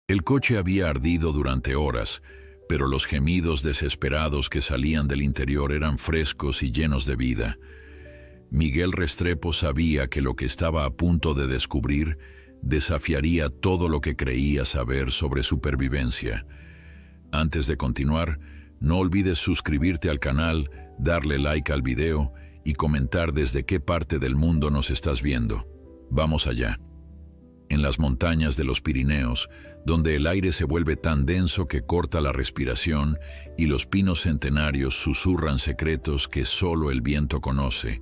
El coche había ardido durante horas, pero los gemidos desesperados que salían del interior eran frescos y llenos de vida. Miguel Restrepo sabía que lo que estaba a punto de descubrir desafiaría todo lo que creía saber sobre supervivencia. Antes de continuar, no olvides suscribirte al canal, darle like al video y comentar desde qué parte del mundo nos estás viendo. Vamos allá. En las montañas de los Pirineos, donde el aire se vuelve tan denso que corta la respiración y los pinos centenarios susurran secretos que solo el viento conoce,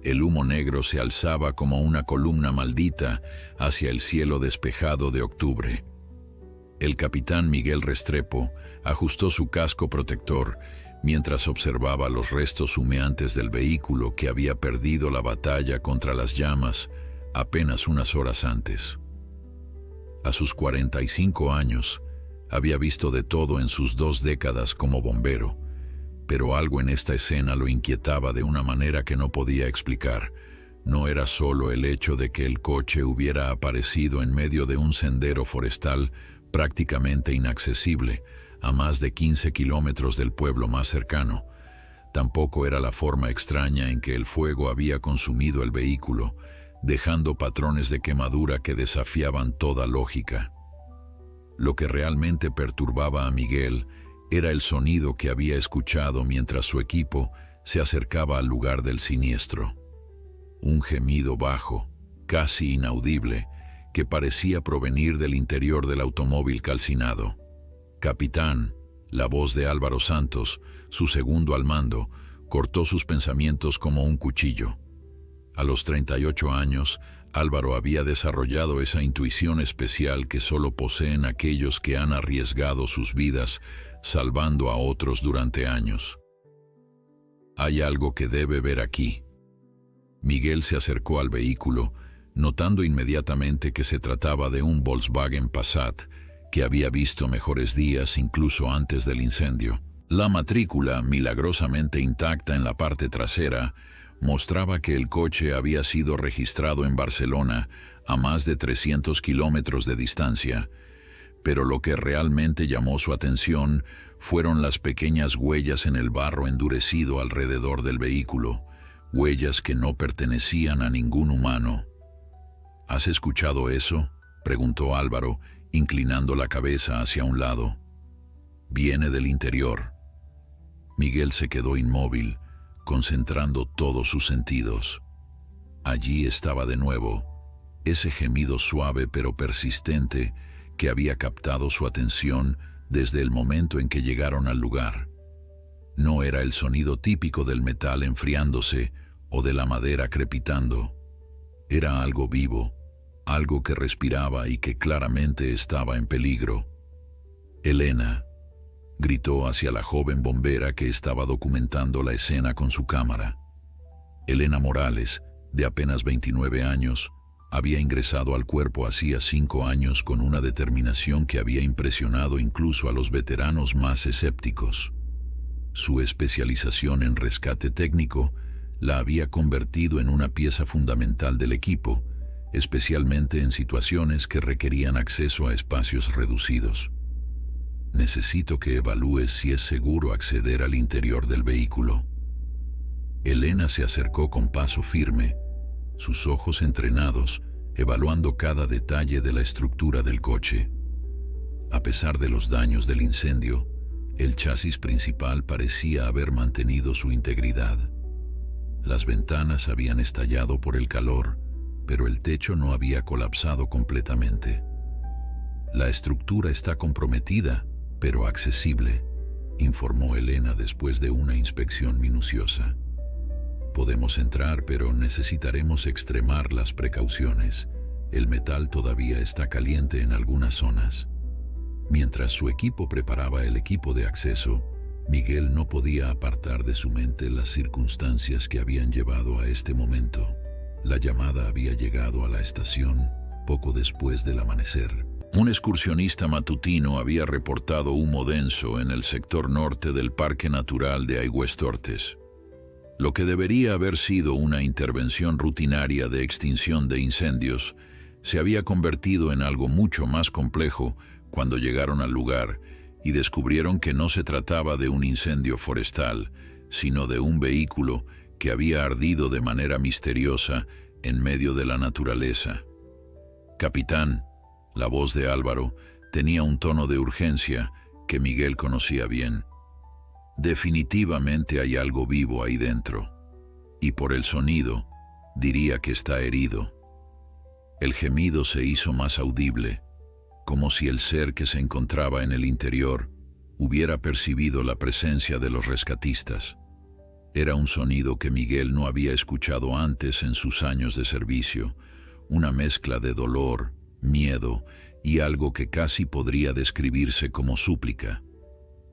el humo negro se alzaba como una columna maldita hacia el cielo despejado de octubre. El capitán Miguel Restrepo ajustó su casco protector mientras observaba los restos humeantes del vehículo que había perdido la batalla contra las llamas apenas unas horas antes. A sus 45 años, había visto de todo en sus 2 décadas como bombero, pero algo en esta escena lo inquietaba de una manera que no podía explicar. No era solo el hecho de que el coche hubiera aparecido en medio de un sendero forestal prácticamente inaccesible, a más de 15 kilómetros del pueblo más cercano. Tampoco era la forma extraña en que el fuego había consumido el vehículo, dejando patrones de quemadura que desafiaban toda lógica. Lo que realmente perturbaba a Miguel era el sonido que había escuchado mientras su equipo se acercaba al lugar del siniestro. Un gemido bajo, casi inaudible, que parecía provenir del interior del automóvil calcinado. Capitán, la voz de Álvaro Santos, su segundo al mando, cortó sus pensamientos como un cuchillo. A los 38 años, Álvaro había desarrollado esa intuición especial que solo poseen aquellos que han arriesgado sus vidas salvando a otros durante años. Hay algo que debe ver aquí. Miguel se acercó al vehículo, notando inmediatamente que se trataba de un Volkswagen Passat, que había visto mejores días incluso antes del incendio. La matrícula, milagrosamente intacta en la parte trasera, mostraba que el coche había sido registrado en Barcelona, a más de 300 kilómetros de distancia, pero lo que realmente llamó su atención fueron las pequeñas huellas en el barro endurecido alrededor del vehículo, huellas que no pertenecían a ningún humano. ¿Has escuchado eso?, preguntó Álvaro, inclinando la cabeza hacia un lado. Viene del interior. Miguel se quedó inmóvil, concentrando todos sus sentidos. Allí estaba de nuevo, ese gemido suave pero persistente que había captado su atención desde el momento en que llegaron al lugar. No era el sonido típico del metal enfriándose o de la madera crepitando. Era algo vivo, algo que respiraba y que claramente estaba en peligro. «Elena», gritó hacia la joven bombera que estaba documentando la escena con su cámara. Elena Morales, de apenas 29 años, había ingresado al cuerpo hacía 5 años con una determinación que había impresionado incluso a los veteranos más escépticos. Su especialización en rescate técnico la había convertido en una pieza fundamental del equipo, especialmente en situaciones que requerían acceso a espacios reducidos. Necesito que evalúes si es seguro acceder al interior del vehículo. Elena se acercó con paso firme, sus ojos entrenados, evaluando cada detalle de la estructura del coche. A pesar de los daños del incendio, el chasis principal parecía haber mantenido su integridad. Las ventanas habían estallado por el calor, pero el techo no había colapsado completamente. La estructura está comprometida, pero accesible, informó Elena después de una inspección minuciosa. Podemos entrar, pero necesitaremos extremar las precauciones. El metal todavía está caliente en algunas zonas. Mientras su equipo preparaba el equipo de acceso, Miguel no podía apartar de su mente las circunstancias que habían llevado a este momento. La llamada había llegado a la estación poco después del amanecer. Un excursionista matutino había reportado humo denso en el sector norte del Parque Natural de Aigüestortes. Lo que debería haber sido una intervención rutinaria de extinción de incendios se había convertido en algo mucho más complejo Cuando llegaron al lugar y descubrieron que no se trataba de un incendio forestal, sino de un vehículo que había ardido de manera misteriosa en medio de la naturaleza. «Capitán», la voz de Álvaro tenía un tono de urgencia que Miguel conocía bien. «Definitivamente hay algo vivo ahí dentro, y por el sonido diría que está herido». El gemido se hizo más audible, como si el ser que se encontraba en el interior hubiera percibido la presencia de los rescatistas. Era un sonido que Miguel no había escuchado antes en sus años de servicio, una mezcla de dolor, miedo y algo que casi podría describirse como súplica.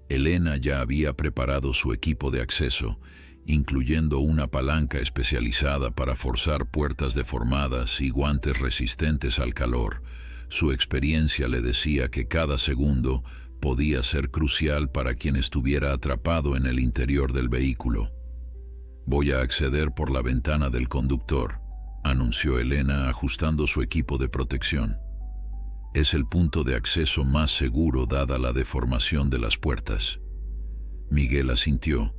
Elena ya había preparado su equipo de acceso, incluyendo una palanca especializada para forzar puertas deformadas y guantes resistentes al calor. Su experiencia le decía que cada segundo podía ser crucial para quien estuviera atrapado en el interior del vehículo. «Voy a acceder por la ventana del conductor», anunció Elena ajustando su equipo de protección. «Es el punto de acceso más seguro dada la deformación de las puertas». Miguel asintió,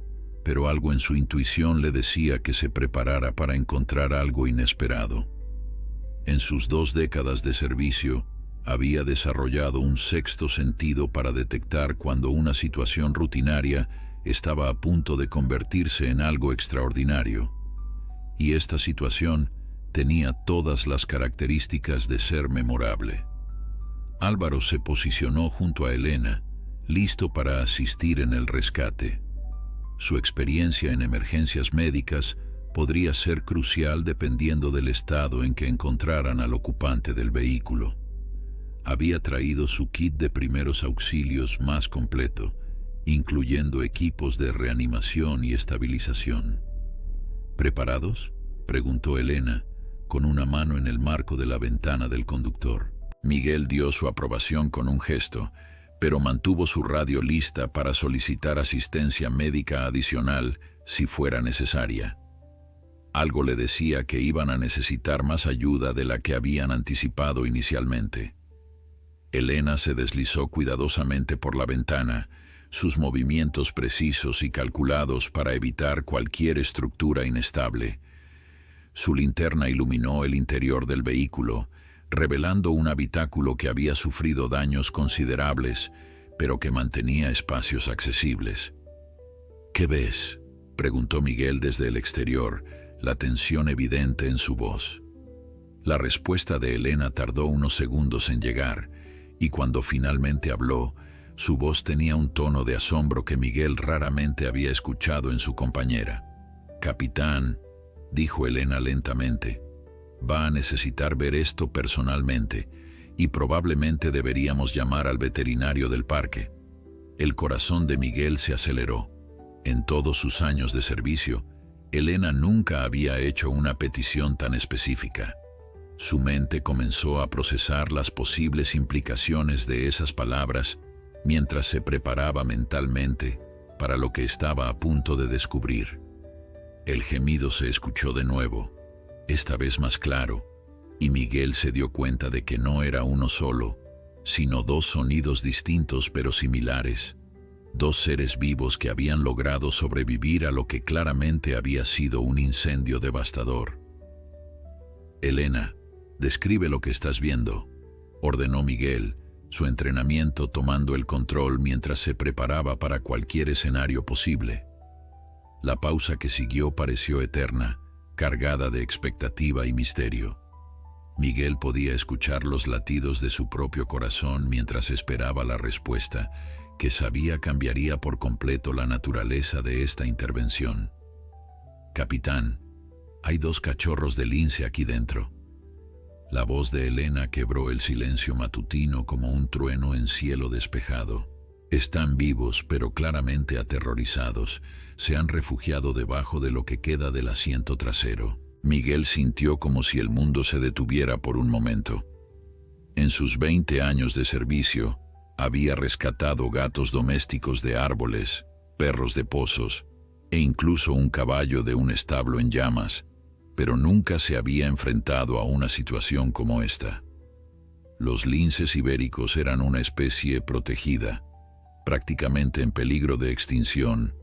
pero algo en su intuición le decía que se preparara para encontrar algo inesperado. En sus 2 décadas de servicio, había desarrollado un sexto sentido para detectar cuando una situación rutinaria estaba a punto de convertirse en algo extraordinario. Y esta situación tenía todas las características de ser memorable. Álvaro se posicionó junto a Elena, listo para asistir en el rescate. Su experiencia en emergencias médicas podría ser crucial dependiendo del estado en que encontraran al ocupante del vehículo. Había traído su kit de primeros auxilios más completo, incluyendo equipos de reanimación y estabilización. «¿Preparados?», preguntó Elena, con una mano en el marco de la ventana del conductor. Miguel dio su aprobación con un gesto, pero mantuvo su radio lista para solicitar asistencia médica adicional si fuera necesaria. Algo le decía que iban a necesitar más ayuda de la que habían anticipado inicialmente. Elena se deslizó cuidadosamente por la ventana, sus movimientos precisos y calculados para evitar cualquier estructura inestable. Su linterna iluminó el interior del vehículo, revelando un habitáculo que había sufrido daños considerables, pero que mantenía espacios accesibles. «¿Qué ves?», preguntó Miguel desde el exterior, la tensión evidente en su voz. La respuesta de Elena tardó unos segundos en llegar, y cuando finalmente habló, su voz tenía un tono de asombro que Miguel raramente había escuchado en su compañera. «Capitán», dijo Elena lentamente, «va a necesitar ver esto personalmente, y probablemente deberíamos llamar al veterinario del parque». El corazón de Miguel se aceleró. En todos sus años de servicio, Elena nunca había hecho una petición tan específica. Su mente comenzó a procesar las posibles implicaciones de esas palabras mientras se preparaba mentalmente para lo que estaba a punto de descubrir. El gemido se escuchó de nuevo, esta vez más claro, y Miguel se dio cuenta de que no era uno solo, sino 2 sonidos distintos pero similares, 2 seres vivos que habían logrado sobrevivir a lo que claramente había sido un incendio devastador. «Elena, describe lo que estás viendo», ordenó Miguel, su entrenamiento tomando el control mientras se preparaba para cualquier escenario posible. La pausa que siguió pareció eterna, cargada de expectativa y misterio. Miguel podía escuchar los latidos de su propio corazón mientras esperaba la respuesta, que sabía cambiaría por completo la naturaleza de esta intervención. «Capitán, hay 2 cachorros de lince aquí dentro». La voz de Elena quebró el silencio matutino como un trueno en cielo despejado. «Están vivos, pero claramente aterrorizados. Se han refugiado debajo de lo que queda del asiento trasero». Miguel sintió como si el mundo se detuviera por un momento. En sus 20 años de servicio, había rescatado gatos domésticos de árboles, perros de pozos e incluso un caballo de un establo en llamas, pero nunca se había enfrentado a una situación como esta. Los linces ibéricos eran una especie protegida, prácticamente en peligro de extinción,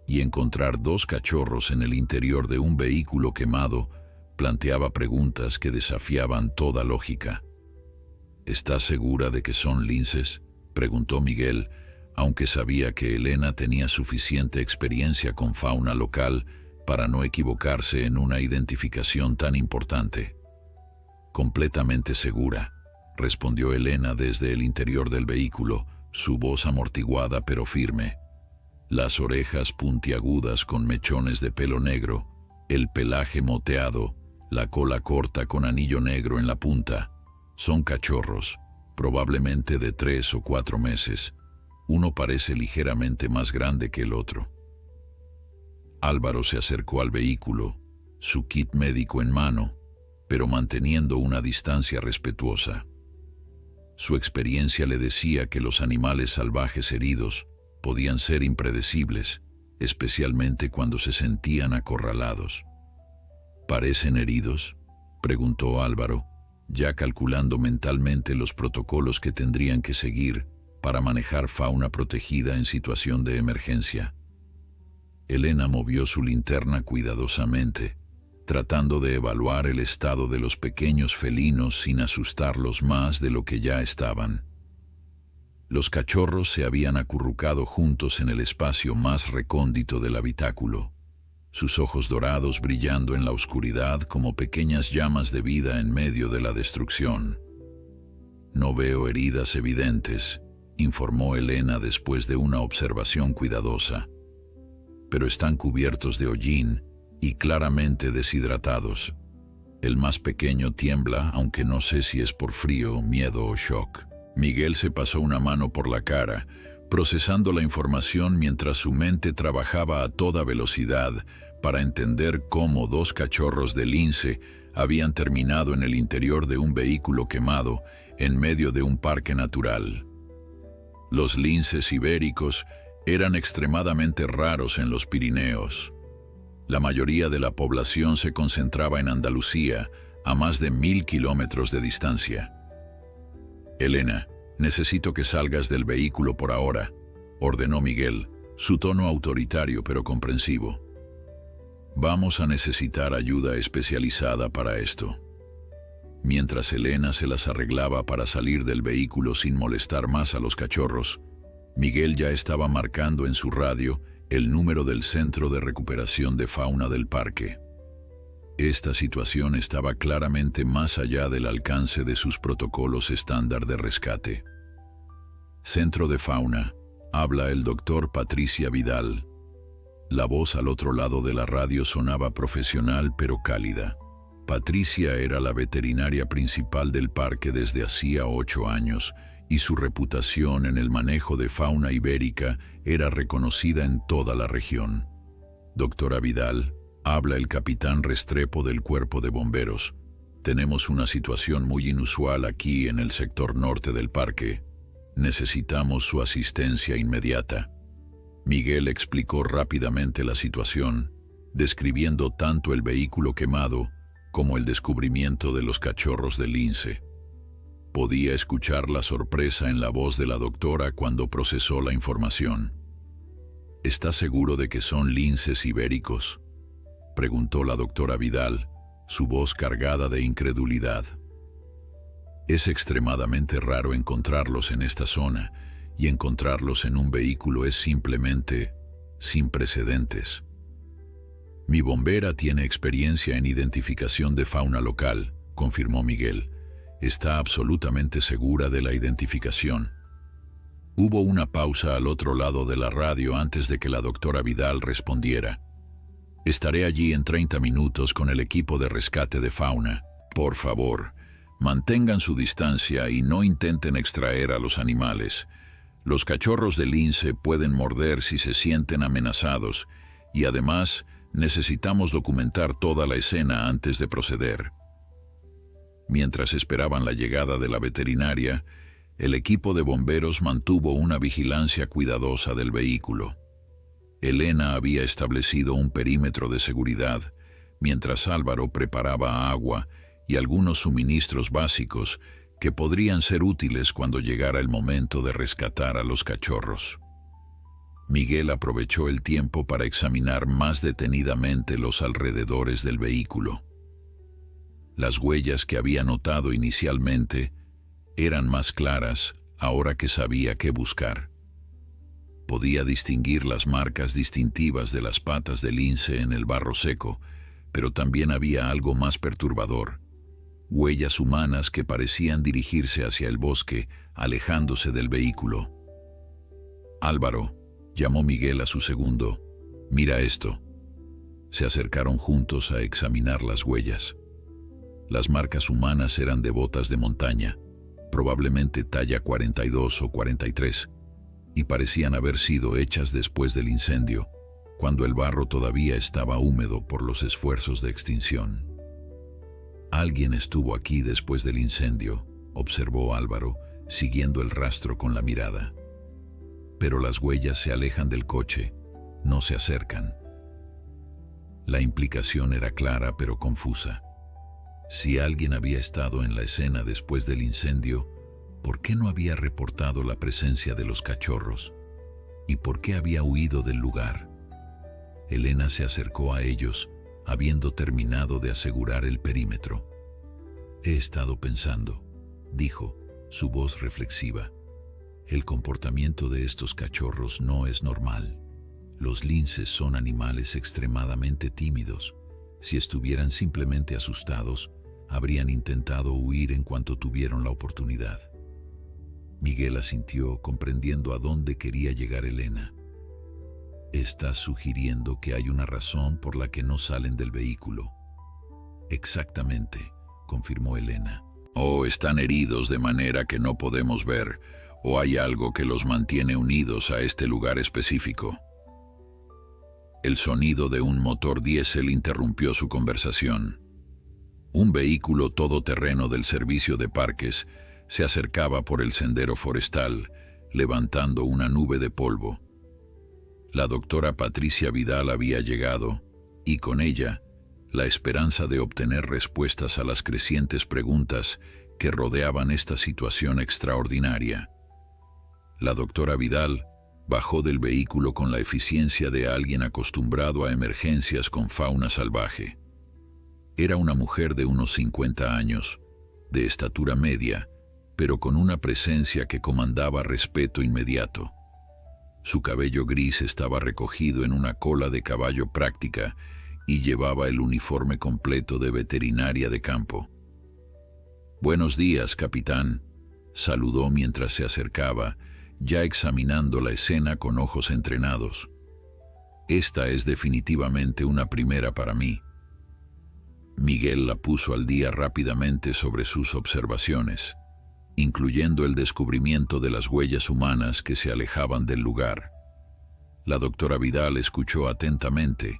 y encontrar dos cachorros en el interior de un vehículo quemado planteaba preguntas que desafiaban toda lógica. ¿Estás segura de que son linces?, preguntó Miguel, aunque sabía que Elena tenía suficiente experiencia con fauna local para no equivocarse en una identificación tan importante. Completamente segura, respondió Elena desde el interior del vehículo, su voz amortiguada pero firme. Las orejas puntiagudas con mechones de pelo negro, el pelaje moteado, la cola corta con anillo negro en la punta. Son cachorros, probablemente de 3 o 4 meses. Uno parece ligeramente más grande que el otro. Álvaro se acercó al vehículo, su kit médico en mano, pero manteniendo una distancia respetuosa. Su experiencia le decía que los animales salvajes heridos podían ser impredecibles, especialmente cuando se sentían acorralados. ¿Parecen heridos?, preguntó Álvaro, ya calculando mentalmente los protocolos que tendrían que seguir para manejar fauna protegida en situación de emergencia. Elena movió su linterna cuidadosamente, tratando de evaluar el estado de los pequeños felinos sin asustarlos más de lo que ya estaban. Los cachorros se habían acurrucado juntos en el espacio más recóndito del habitáculo, sus ojos dorados brillando en la oscuridad como pequeñas llamas de vida en medio de la destrucción. «No veo heridas evidentes», informó Elena después de una observación cuidadosa, «pero están cubiertos de hollín y claramente deshidratados. El más pequeño tiembla, aunque no sé si es por frío, miedo o shock». Miguel se pasó una mano por la cara, procesando la información mientras su mente trabajaba a toda velocidad para entender cómo 2 cachorros de lince habían terminado en el interior de un vehículo quemado en medio de un parque natural. Los linces ibéricos eran extremadamente raros en los Pirineos. La mayoría de la población se concentraba en Andalucía, a más de 1000 kilómetros de distancia. «Elena, necesito que salgas del vehículo por ahora», ordenó Miguel, su tono autoritario pero comprensivo. «Vamos a necesitar ayuda especializada para esto». Mientras Elena se las arreglaba para salir del vehículo sin molestar más a los cachorros, Miguel ya estaba marcando en su radio el número del Centro de Recuperación de Fauna del parque. Esta situación estaba claramente más allá del alcance de sus protocolos estándar de rescate. «Centro de Fauna», habla el doctor Patricia Vidal. La voz al otro lado de la radio sonaba profesional pero cálida. Patricia era la veterinaria principal del parque desde hacía 8 años y su reputación en el manejo de fauna ibérica era reconocida en toda la región. «Doctora Vidal», habla el capitán Restrepo del Cuerpo de Bomberos. «Tenemos una situación muy inusual aquí en el sector norte del parque. Necesitamos su asistencia inmediata». Miguel explicó rápidamente la situación, describiendo tanto el vehículo quemado como el descubrimiento de los cachorros de lince. Podía escuchar la sorpresa en la voz de la doctora cuando procesó la información. «¿Está seguro de que son linces ibéricos?», preguntó la doctora Vidal, su voz cargada de incredulidad. «Es extremadamente raro encontrarlos en esta zona, y encontrarlos en un vehículo es simplemente sin precedentes. Mi bombera tiene experiencia en identificación de fauna local», confirmó Miguel. «Está absolutamente segura de la identificación». Hubo una pausa al otro lado de la radio antes de que la doctora Vidal respondiera. «Estaré allí en 30 minutos con el equipo de rescate de fauna. Por favor, mantengan su distancia y no intenten extraer a los animales. Los cachorros de lince pueden morder si se sienten amenazados y además necesitamos documentar toda la escena antes de proceder». Mientras esperaban la llegada de la veterinaria, el equipo de bomberos mantuvo una vigilancia cuidadosa del vehículo. Elena había establecido un perímetro de seguridad, mientras Álvaro preparaba agua y algunos suministros básicos que podrían ser útiles cuando llegara el momento de rescatar a los cachorros. Miguel aprovechó el tiempo para examinar más detenidamente los alrededores del vehículo. Las huellas que había notado inicialmente eran más claras ahora que sabía qué buscar. Podía distinguir las marcas distintivas de las patas del lince en el barro seco, pero también había algo más perturbador: huellas humanas que parecían dirigirse hacia el bosque, alejándose del vehículo. «Álvaro», llamó Miguel a su segundo, «mira esto». Se acercaron juntos a examinar las huellas. Las marcas humanas eran de botas de montaña, probablemente talla 42 o 43, y parecían haber sido hechas después del incendio, cuando el barro todavía estaba húmedo por los esfuerzos de extinción. «Alguien estuvo aquí después del incendio», observó Álvaro, siguiendo el rastro con la mirada. «Pero las huellas se alejan del coche, no se acercan». La implicación era clara pero confusa. Si alguien había estado en la escena después del incendio, ¿por qué no había reportado la presencia de los cachorros? ¿Y por qué había huido del lugar? Elena se acercó a ellos, habiendo terminado de asegurar el perímetro. «He estado pensando», dijo, su voz reflexiva. «El comportamiento de estos cachorros no es normal. Los linces son animales extremadamente tímidos. Si estuvieran simplemente asustados, habrían intentado huir en cuanto tuvieron la oportunidad». Miguel asintió, comprendiendo a dónde quería llegar Elena. «Estás sugiriendo que hay una razón por la que no salen del vehículo». «Exactamente», confirmó Elena. «O están heridos de manera que no podemos ver, o hay algo que los mantiene unidos a este lugar específico». El sonido de un motor diésel interrumpió su conversación. Un vehículo todoterreno del servicio de parques se acercaba por el sendero forestal, levantando una nube de polvo. La doctora Patricia Vidal había llegado, y con ella, la esperanza de obtener respuestas a las crecientes preguntas que rodeaban esta situación extraordinaria. La doctora Vidal bajó del vehículo con la eficiencia de alguien acostumbrado a emergencias con fauna salvaje. Era una mujer de unos 50 años, de estatura media, pero con una presencia que comandaba respeto inmediato. Su cabello gris estaba recogido en una cola de caballo práctica y llevaba el uniforme completo de veterinaria de campo. «Buenos días, capitán», saludó mientras se acercaba, ya examinando la escena con ojos entrenados. «Esta es definitivamente una primera para mí». Miguel la puso al día rápidamente sobre sus observaciones, incluyendo el descubrimiento de las huellas humanas que se alejaban del lugar. La doctora Vidal escuchó atentamente,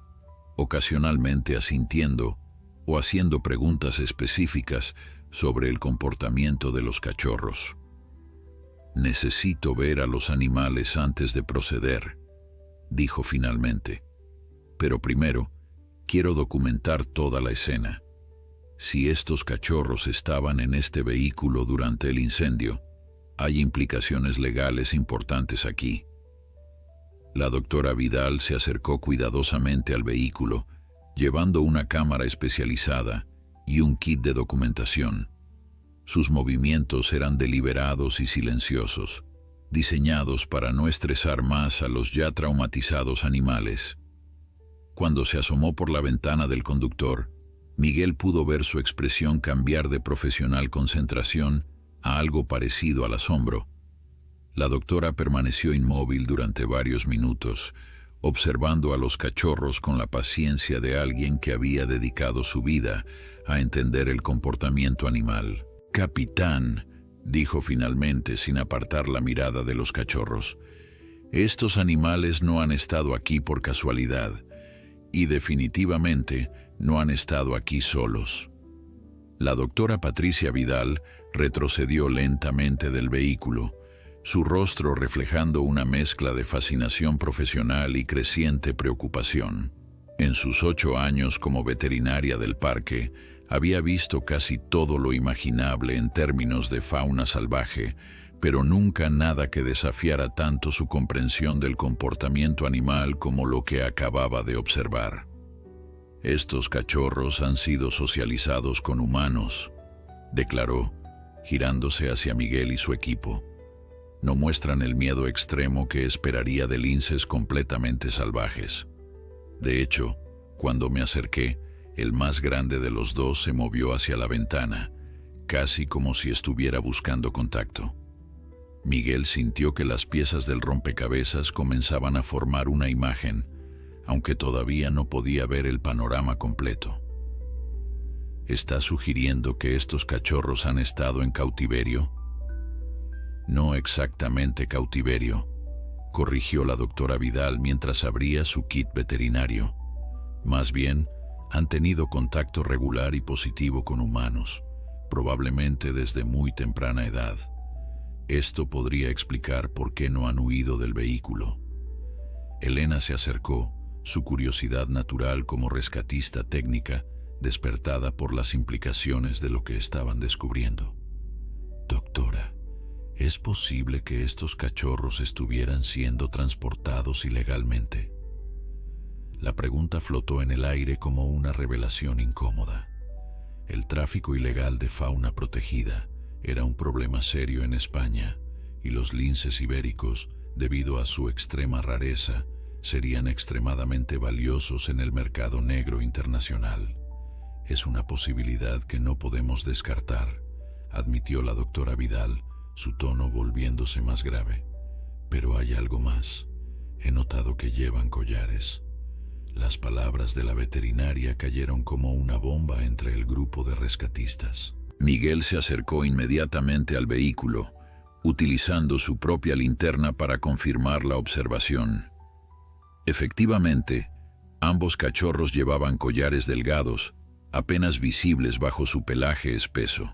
ocasionalmente asintiendo o haciendo preguntas específicas sobre el comportamiento de los cachorros. «Necesito ver a los animales antes de proceder», dijo finalmente. «Pero primero, quiero documentar toda la escena. Si estos cachorros estaban en este vehículo durante el incendio, hay implicaciones legales importantes aquí». La doctora Vidal se acercó cuidadosamente al vehículo, llevando una cámara especializada y un kit de documentación. Sus movimientos eran deliberados y silenciosos, diseñados para no estresar más a los ya traumatizados animales. Cuando se asomó por la ventana del conductor, Miguel pudo ver su expresión cambiar de profesional concentración a algo parecido al asombro. La doctora permaneció inmóvil durante varios minutos, observando a los cachorros con la paciencia de alguien que había dedicado su vida a entender el comportamiento animal. «Capitán», dijo finalmente sin apartar la mirada de los cachorros, «estos animales no han estado aquí por casualidad, y definitivamente no han estado aquí solos». La doctora Patricia Vidal retrocedió lentamente del vehículo, su rostro reflejando una mezcla de fascinación profesional y creciente preocupación. En sus 8 años como veterinaria del parque, Había visto casi todo lo imaginable en términos de fauna salvaje, pero nunca nada que desafiara tanto su comprensión del comportamiento animal como lo que acababa de observar. «Estos cachorros han sido socializados con humanos», declaró, girándose hacia Miguel y su equipo. «No muestran el miedo extremo que esperaría de linces completamente salvajes. De hecho, cuando me acerqué, el más grande de los dos se movió hacia la ventana, casi como si estuviera buscando contacto». Miguel sintió que las piezas del rompecabezas comenzaban a formar una imagen, aunque todavía no podía ver el panorama completo. «¿Está sugiriendo que estos cachorros han estado en cautiverio?» «No exactamente cautiverio», corrigió la doctora Vidal mientras abría su kit veterinario. «Más bien, han tenido contacto regular y positivo con humanos, probablemente desde muy temprana edad. Esto podría explicar por qué no han huido del vehículo». Elena se acercó, su curiosidad natural como rescatista técnica, despertada por las implicaciones de lo que estaban descubriendo. «Doctora, ¿es posible que estos cachorros estuvieran siendo transportados ilegalmente?» La pregunta flotó en el aire como una revelación incómoda. El tráfico ilegal de fauna protegida era un problema serio en España, y los linces ibéricos, debido a su extrema rareza, serían extremadamente valiosos en el mercado negro internacional. «Es una posibilidad que no podemos descartar», admitió la doctora Vidal, su tono volviéndose más grave. «Pero hay algo más. He notado que llevan collares». Las palabras de la veterinaria cayeron como una bomba entre el grupo de rescatistas. Miguel se acercó inmediatamente al vehículo, utilizando su propia linterna para confirmar la observación. Efectivamente, ambos cachorros llevaban collares delgados, apenas visibles bajo su pelaje espeso.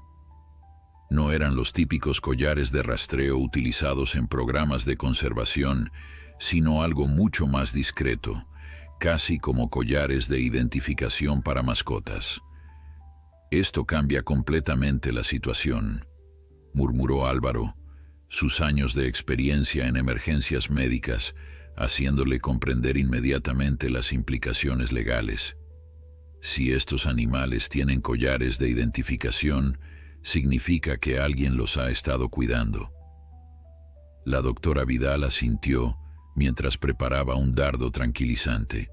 No eran los típicos collares de rastreo utilizados en programas de conservación, sino algo mucho más discreto, casi como collares de identificación para mascotas. «Esto cambia completamente la situación», murmuró Álvaro, sus años de experiencia en emergencias médicas haciéndole comprender inmediatamente las implicaciones legales. Si estos animales tienen collares de identificación, significa que alguien los ha estado cuidando. La doctora Vidal asintió mientras preparaba un dardo tranquilizante.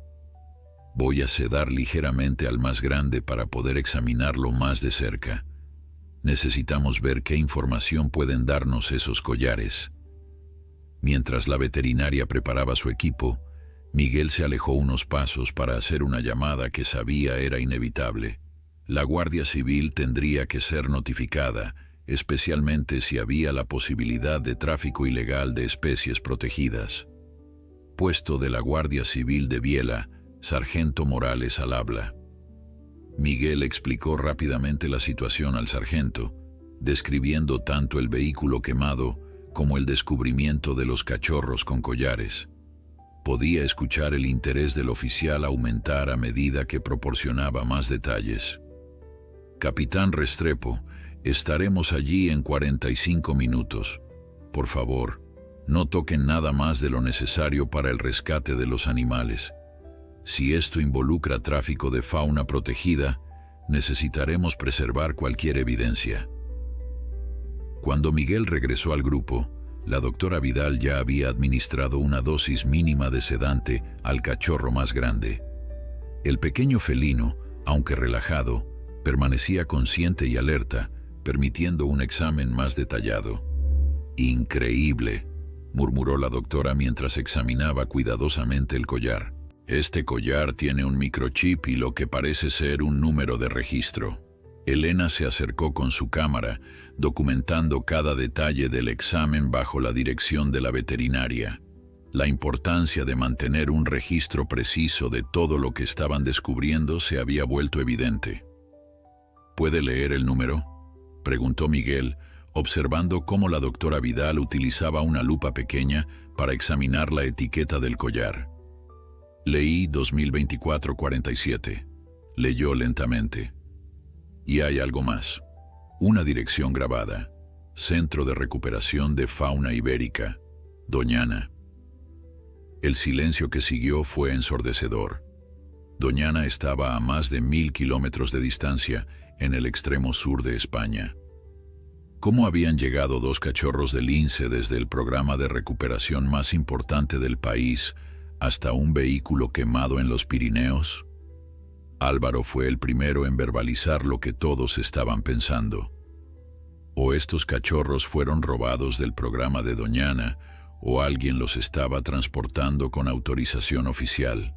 «Voy a sedar ligeramente al más grande para poder examinarlo más de cerca. Necesitamos ver qué información pueden darnos esos collares». Mientras la veterinaria preparaba su equipo, Miguel se alejó unos pasos para hacer una llamada que sabía era inevitable. La Guardia Civil tendría que ser notificada, especialmente si había la posibilidad de tráfico ilegal de especies protegidas. Puesto de la Guardia Civil de Biela, Sargento Morales al habla. Miguel explicó rápidamente la situación al sargento, describiendo tanto el vehículo quemado como el descubrimiento de los cachorros con collares. Podía escuchar el interés del oficial aumentar a medida que proporcionaba más detalles. «Capitán Restrepo, estaremos allí en 45 minutos. Por favor, no toquen nada más de lo necesario para el rescate de los animales. Si esto involucra tráfico de fauna protegida, necesitaremos preservar cualquier evidencia». Cuando Miguel regresó al grupo, la doctora Vidal ya había administrado una dosis mínima de sedante al cachorro más grande. El pequeño felino, aunque relajado, permanecía consciente y alerta, permitiendo un examen más detallado. «Increíble», murmuró la doctora mientras examinaba cuidadosamente el collar. «Este collar tiene un microchip y lo que parece ser un número de registro». Elena se acercó con su cámara, documentando cada detalle del examen bajo la dirección de la veterinaria. La importancia de mantener un registro preciso de todo lo que estaban descubriendo se había vuelto evidente. «¿Puede leer el número?», preguntó Miguel, observando cómo la doctora Vidal utilizaba una lupa pequeña para examinar la etiqueta del collar. «Leí 2024-47. Leyó lentamente. Y hay algo más. Una dirección grabada. Centro de Recuperación de Fauna Ibérica, Doñana. El silencio que siguió fue ensordecedor. Doñana estaba a más de 1000 kilómetros de distancia, en el extremo sur de España. ¿Cómo habían llegado 2 cachorros de lince desde el programa de recuperación más importante del país hasta un vehículo quemado en los Pirineos? Álvaro fue el primero en verbalizar lo que todos estaban pensando. O estos cachorros fueron robados del programa de Doñana, o alguien los estaba transportando con autorización oficial.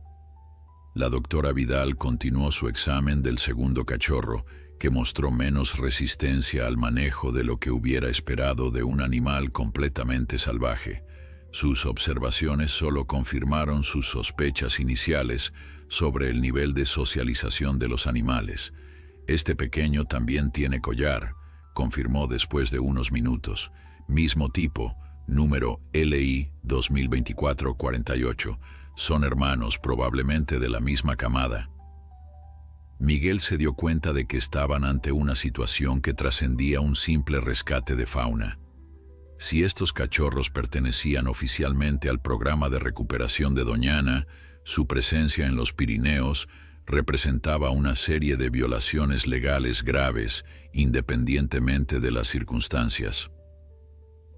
La doctora Vidal continuó su examen del segundo cachorro, que mostró menos resistencia al manejo de lo que hubiera esperado de un animal completamente salvaje. Sus observaciones solo confirmaron sus sospechas iniciales sobre el nivel de socialización de los animales. Este pequeño también tiene collar, confirmó después de unos minutos. Mismo tipo, número LI 2024-48. Son hermanos, probablemente de la misma camada. Miguel se dio cuenta de que estaban ante una situación que trascendía un simple rescate de fauna. Si estos cachorros pertenecían oficialmente al programa de recuperación de Doñana, su presencia en los Pirineos representaba una serie de violaciones legales graves, independientemente de las circunstancias.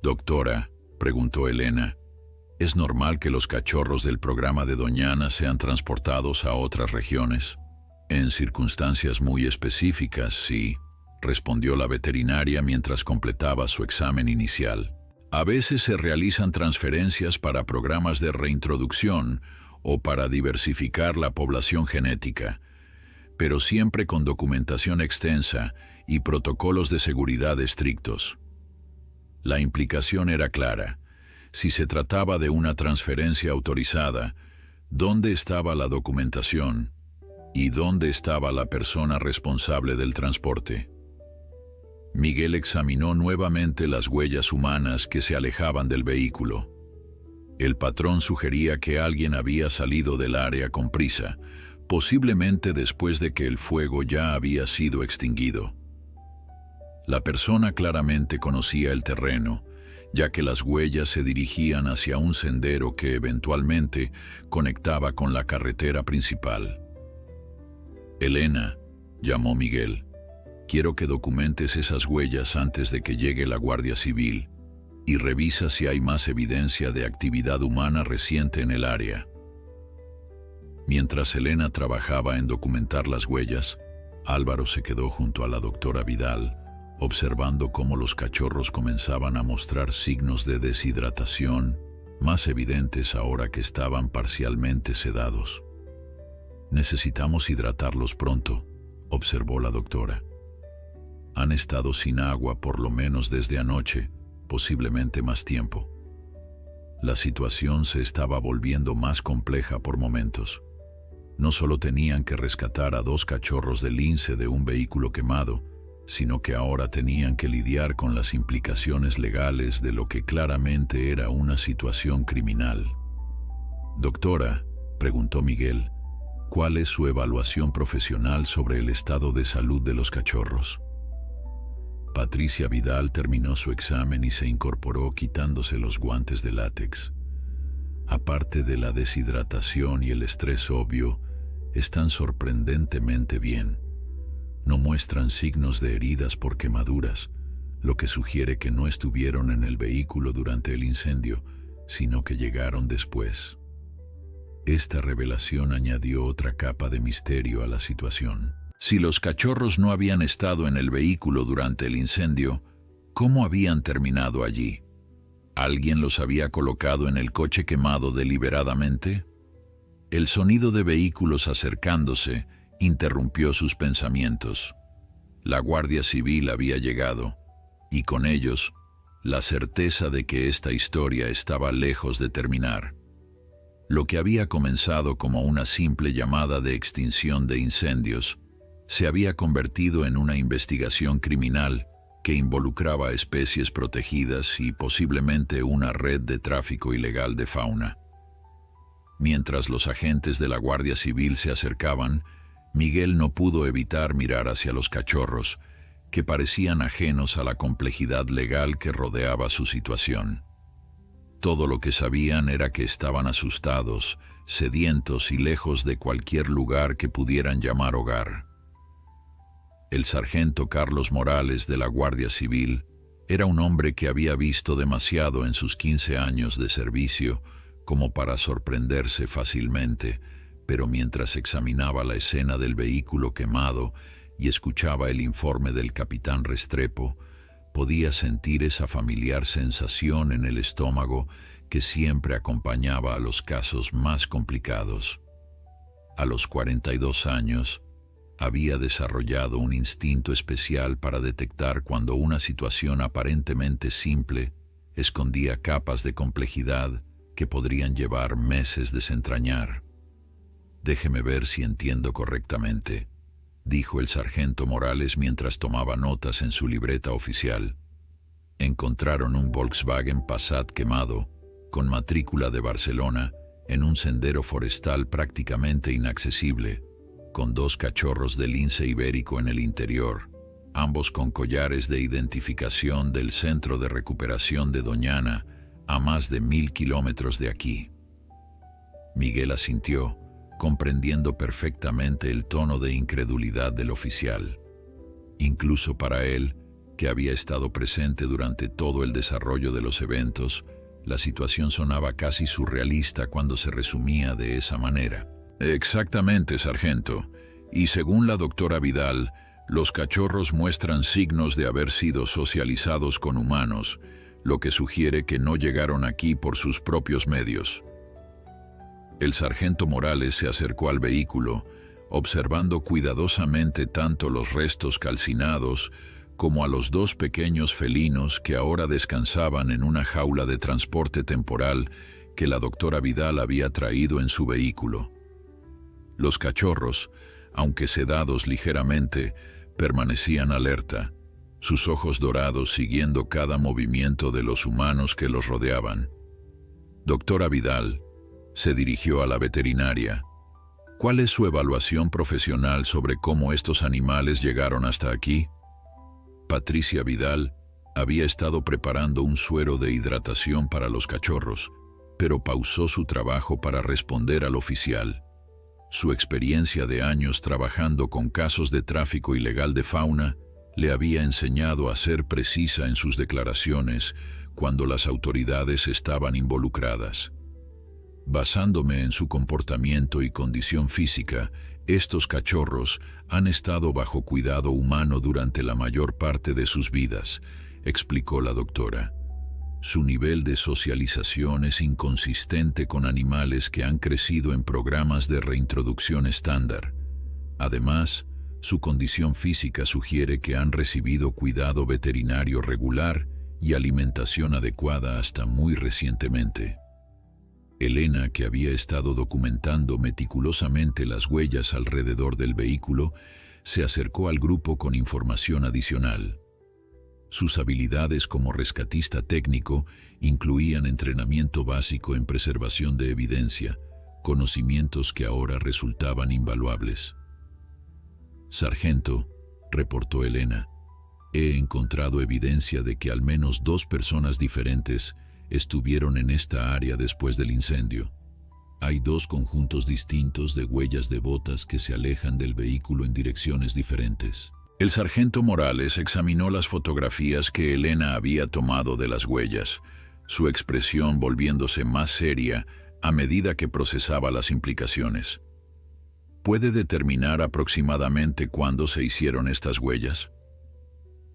«Doctora», preguntó Elena, ¿es normal que los cachorros del programa de Doñana sean transportados a otras regiones? En circunstancias muy específicas, sí, respondió la veterinaria mientras completaba su examen inicial. A veces se realizan transferencias para programas de reintroducción o para diversificar la población genética, pero siempre con documentación extensa y protocolos de seguridad estrictos. La implicación era clara. Si se trataba de una transferencia autorizada, ¿dónde estaba la documentación? ¿Y dónde estaba la persona responsable del transporte? Miguel examinó nuevamente las huellas humanas que se alejaban del vehículo. El patrón sugería que alguien había salido del área con prisa, posiblemente después de que el fuego ya había sido extinguido. La persona claramente conocía el terreno, ya que las huellas se dirigían hacia un sendero que eventualmente conectaba con la carretera principal. «Elena», llamó Miguel, «quiero que documentes esas huellas antes de que llegue la Guardia Civil y revisa si hay más evidencia de actividad humana reciente en el área». Mientras Elena trabajaba en documentar las huellas, Álvaro se quedó junto a la doctora Vidal, observando cómo los cachorros comenzaban a mostrar signos de deshidratación, más evidentes ahora que estaban parcialmente sedados. «Necesitamos hidratarlos pronto», observó la doctora. «Han estado sin agua por lo menos desde anoche, posiblemente más tiempo». La situación se estaba volviendo más compleja por momentos. No solo tenían que rescatar a 2 cachorros de lince de un vehículo quemado, sino que ahora tenían que lidiar con las implicaciones legales de lo que claramente era una situación criminal. «Doctora», preguntó Miguel, «¿cuál es su evaluación profesional sobre el estado de salud de los cachorros?» Patricia Vidal terminó su examen y se incorporó quitándose los guantes de látex. «Aparte de la deshidratación y el estrés obvio, están sorprendentemente bien. No muestran signos de heridas por quemaduras, lo que sugiere que no estuvieron en el vehículo durante el incendio, sino que llegaron después». Esta revelación añadió otra capa de misterio a la situación. Si los cachorros no habían estado en el vehículo durante el incendio, ¿cómo habían terminado allí? ¿Alguien los había colocado en el coche quemado deliberadamente? El sonido de vehículos acercándose interrumpió sus pensamientos. La Guardia Civil había llegado, y con ellos, la certeza de que esta historia estaba lejos de terminar. Lo que había comenzado como una simple llamada de extinción de incendios se había convertido en una investigación criminal que involucraba especies protegidas y posiblemente una red de tráfico ilegal de fauna. Mientras los agentes de la Guardia Civil se acercaban, Miguel no pudo evitar mirar hacia los cachorros, que parecían ajenos a la complejidad legal que rodeaba su situación. Todo lo que sabían era que estaban asustados, sedientos y lejos de cualquier lugar que pudieran llamar hogar. El sargento Carlos Morales de la Guardia Civil era un hombre que había visto demasiado en sus 15 años de servicio como para sorprenderse fácilmente, pero mientras examinaba la escena del vehículo quemado y escuchaba el informe del capitán Restrepo, podía sentir esa familiar sensación en el estómago que siempre acompañaba a los casos más complicados. A los 42 años, había desarrollado un instinto especial para detectar cuando una situación aparentemente simple escondía capas de complejidad que podrían llevar meses desentrañar. «Déjeme ver si entiendo correctamente», dijo el sargento Morales mientras tomaba notas en su libreta oficial. Encontraron un Volkswagen Passat quemado, con matrícula de Barcelona, en un sendero forestal prácticamente inaccesible, con 2 cachorros de lince ibérico en el interior, ambos con collares de identificación del Centro de Recuperación de Doñana, a más de 1000 kilómetros de aquí. Miguel asintió, comprendiendo perfectamente el tono de incredulidad del oficial. Incluso para él, que había estado presente durante todo el desarrollo de los eventos, la situación sonaba casi surrealista cuando se resumía de esa manera. «Exactamente, sargento. Y según la doctora Vidal, los cachorros muestran signos de haber sido socializados con humanos, lo que sugiere que no llegaron aquí por sus propios medios». El sargento Morales se acercó al vehículo, observando cuidadosamente tanto los restos calcinados como a los 2 pequeños felinos que ahora descansaban en una jaula de transporte temporal que la doctora Vidal había traído en su vehículo. Los cachorros, aunque sedados ligeramente, permanecían alerta, sus ojos dorados siguiendo cada movimiento de los humanos que los rodeaban. «Doctora Vidal», se dirigió a la veterinaria, «¿cuál es su evaluación profesional sobre cómo estos animales llegaron hasta aquí?» Patricia Vidal había estado preparando un suero de hidratación para los cachorros, pero pausó su trabajo para responder al oficial. Su experiencia de años trabajando con casos de tráfico ilegal de fauna le había enseñado a ser precisa en sus declaraciones cuando las autoridades estaban involucradas. Basándome en su comportamiento y condición física, estos cachorros han estado bajo cuidado humano durante la mayor parte de sus vidas, explicó la doctora. Su nivel de socialización es inconsistente con animales que han crecido en programas de reintroducción estándar. Además, su condición física sugiere que han recibido cuidado veterinario regular y alimentación adecuada hasta muy recientemente. Elena, que había estado documentando meticulosamente las huellas alrededor del vehículo, se acercó al grupo con información adicional. Sus habilidades como rescatista técnico incluían entrenamiento básico en preservación de evidencia, conocimientos que ahora resultaban invaluables. «Sargento», reportó Elena, «he encontrado evidencia de que al menos 2 personas diferentes estuvieron en esta área después del incendio. Hay 2 conjuntos distintos de huellas de botas que se alejan del vehículo en direcciones diferentes». El sargento Morales examinó las fotografías que Elena había tomado de las huellas, su expresión volviéndose más seria a medida que procesaba las implicaciones. ¿Puede determinar aproximadamente cuándo se hicieron estas huellas?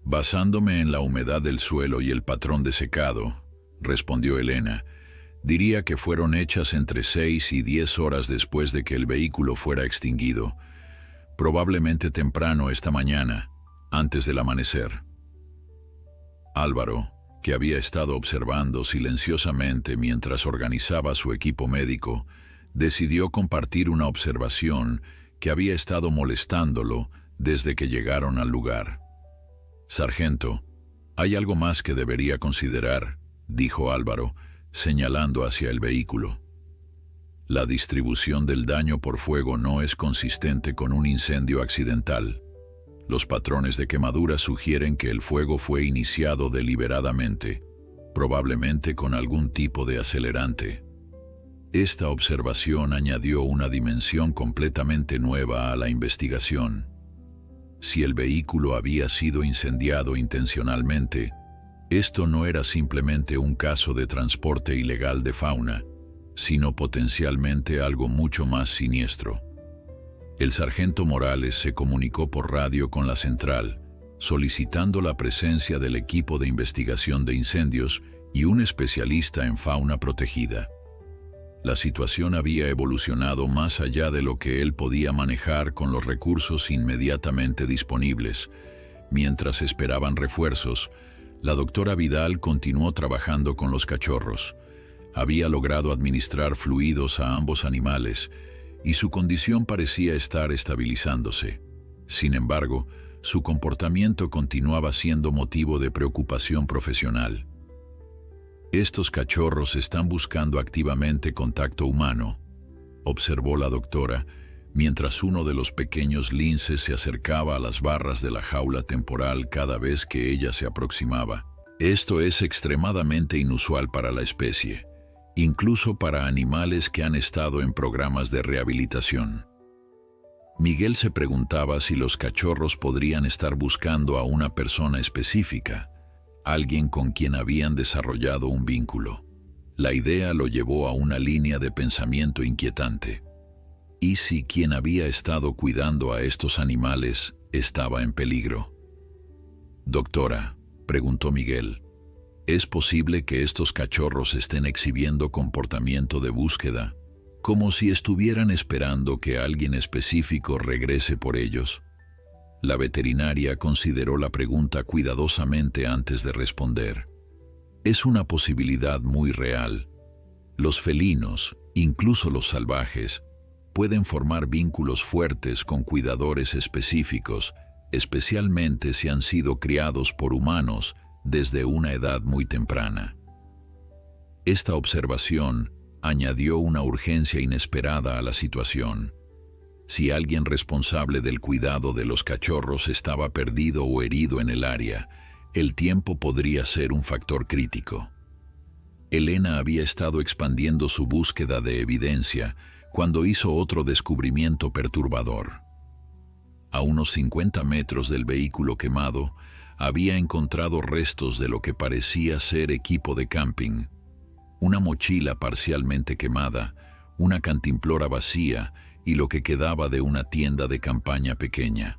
Basándome en la humedad del suelo y el patrón de secado, respondió Elena, diría que fueron hechas entre 6 y 10 horas después de que el vehículo fuera extinguido, probablemente temprano esta mañana, antes del amanecer. Álvaro, que había estado observando silenciosamente mientras organizaba su equipo médico, decidió compartir una observación que había estado molestándolo desde que llegaron al lugar. «Sargento, hay algo más que debería considerar», dijo Álvaro, señalando hacia el vehículo. La distribución del daño por fuego no es consistente con un incendio accidental. Los patrones de quemadura sugieren que el fuego fue iniciado deliberadamente, probablemente con algún tipo de acelerante. Esta observación añadió una dimensión completamente nueva a la investigación. Si el vehículo había sido incendiado intencionalmente, esto no era simplemente un caso de transporte ilegal de fauna, sino potencialmente algo mucho más siniestro. El sargento Morales se comunicó por radio con la central, solicitando la presencia del equipo de investigación de incendios y un especialista en fauna protegida. La situación había evolucionado más allá de lo que él podía manejar con los recursos inmediatamente disponibles. Mientras esperaban refuerzos, la doctora Vidal continuó trabajando con los cachorros. Había logrado administrar fluidos a ambos animales y su condición parecía estar estabilizándose. Sin embargo, su comportamiento continuaba siendo motivo de preocupación profesional. «Estos cachorros están buscando activamente contacto humano», observó la doctora, mientras uno de los pequeños linces se acercaba a las barras de la jaula temporal cada vez que ella se aproximaba. Esto es extremadamente inusual para la especie, incluso para animales que han estado en programas de rehabilitación. Miguel se preguntaba si los cachorros podrían estar buscando a una persona específica, alguien con quien habían desarrollado un vínculo. La idea lo llevó a una línea de pensamiento inquietante. ¿Y si quien había estado cuidando a estos animales estaba en peligro? «Doctora», preguntó Miguel, ¿es posible que estos cachorros estén exhibiendo comportamiento de búsqueda, como si estuvieran esperando que alguien específico regrese por ellos? La veterinaria consideró la pregunta cuidadosamente antes de responder. Es una posibilidad muy real. Los felinos, incluso los salvajes, pueden formar vínculos fuertes con cuidadores específicos, especialmente si han sido criados por humanos desde una edad muy temprana. Esta observación añadió una urgencia inesperada a la situación. Si alguien responsable del cuidado de los cachorros estaba perdido o herido en el área, el tiempo podría ser un factor crítico. Elena había estado expandiendo su búsqueda de evidencia cuando hizo otro descubrimiento perturbador. A unos 50 metros del vehículo quemado, había encontrado restos de lo que parecía ser equipo de camping, una mochila parcialmente quemada, una cantimplora vacía y lo que quedaba de una tienda de campaña pequeña.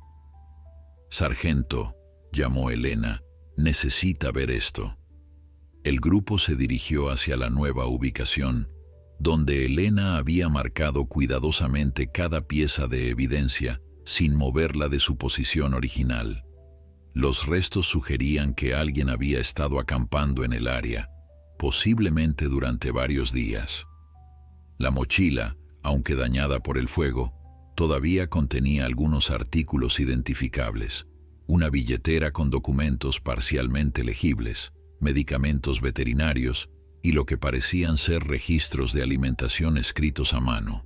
«Sargento», llamó Elena, «necesita ver esto». El grupo se dirigió hacia la nueva ubicación, donde Elena había marcado cuidadosamente cada pieza de evidencia sin moverla de su posición original. Los restos sugerían que alguien había estado acampando en el área, posiblemente durante varios días. La mochila, aunque dañada por el fuego, todavía contenía algunos artículos identificables: una billetera con documentos parcialmente legibles, medicamentos veterinarios y lo que parecían ser registros de alimentación escritos a mano.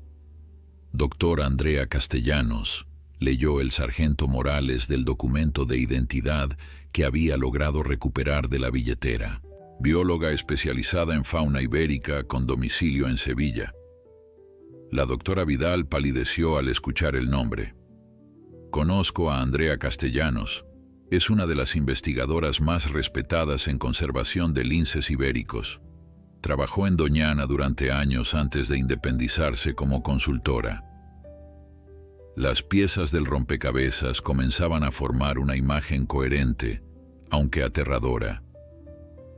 «Doctor Andrea Castellanos», leyó el sargento Morales del documento de identidad que había logrado recuperar de la billetera. «Bióloga especializada en fauna ibérica con domicilio en Sevilla». La doctora Vidal palideció al escuchar el nombre. «Conozco a Andrea Castellanos. Es una de las investigadoras más respetadas en conservación de linces ibéricos. Trabajó en Doñana durante años antes de independizarse como consultora». Las piezas del rompecabezas comenzaban a formar una imagen coherente, aunque aterradora.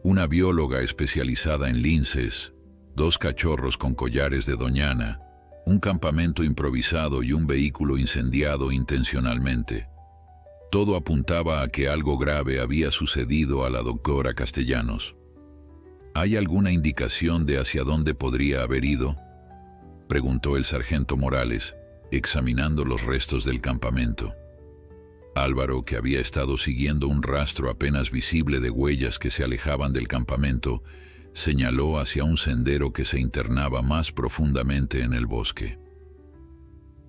Una bióloga especializada en linces, 2 cachorros con collares de Doñana, un campamento improvisado y un vehículo incendiado intencionalmente. Todo apuntaba a que algo grave había sucedido a la doctora Castellanos. «¿Hay alguna indicación de hacia dónde podría haber ido?», preguntó el sargento Morales, examinando los restos del campamento. Álvaro, que había estado siguiendo un rastro apenas visible de huellas que se alejaban del campamento, señaló hacia un sendero que se internaba más profundamente en el bosque.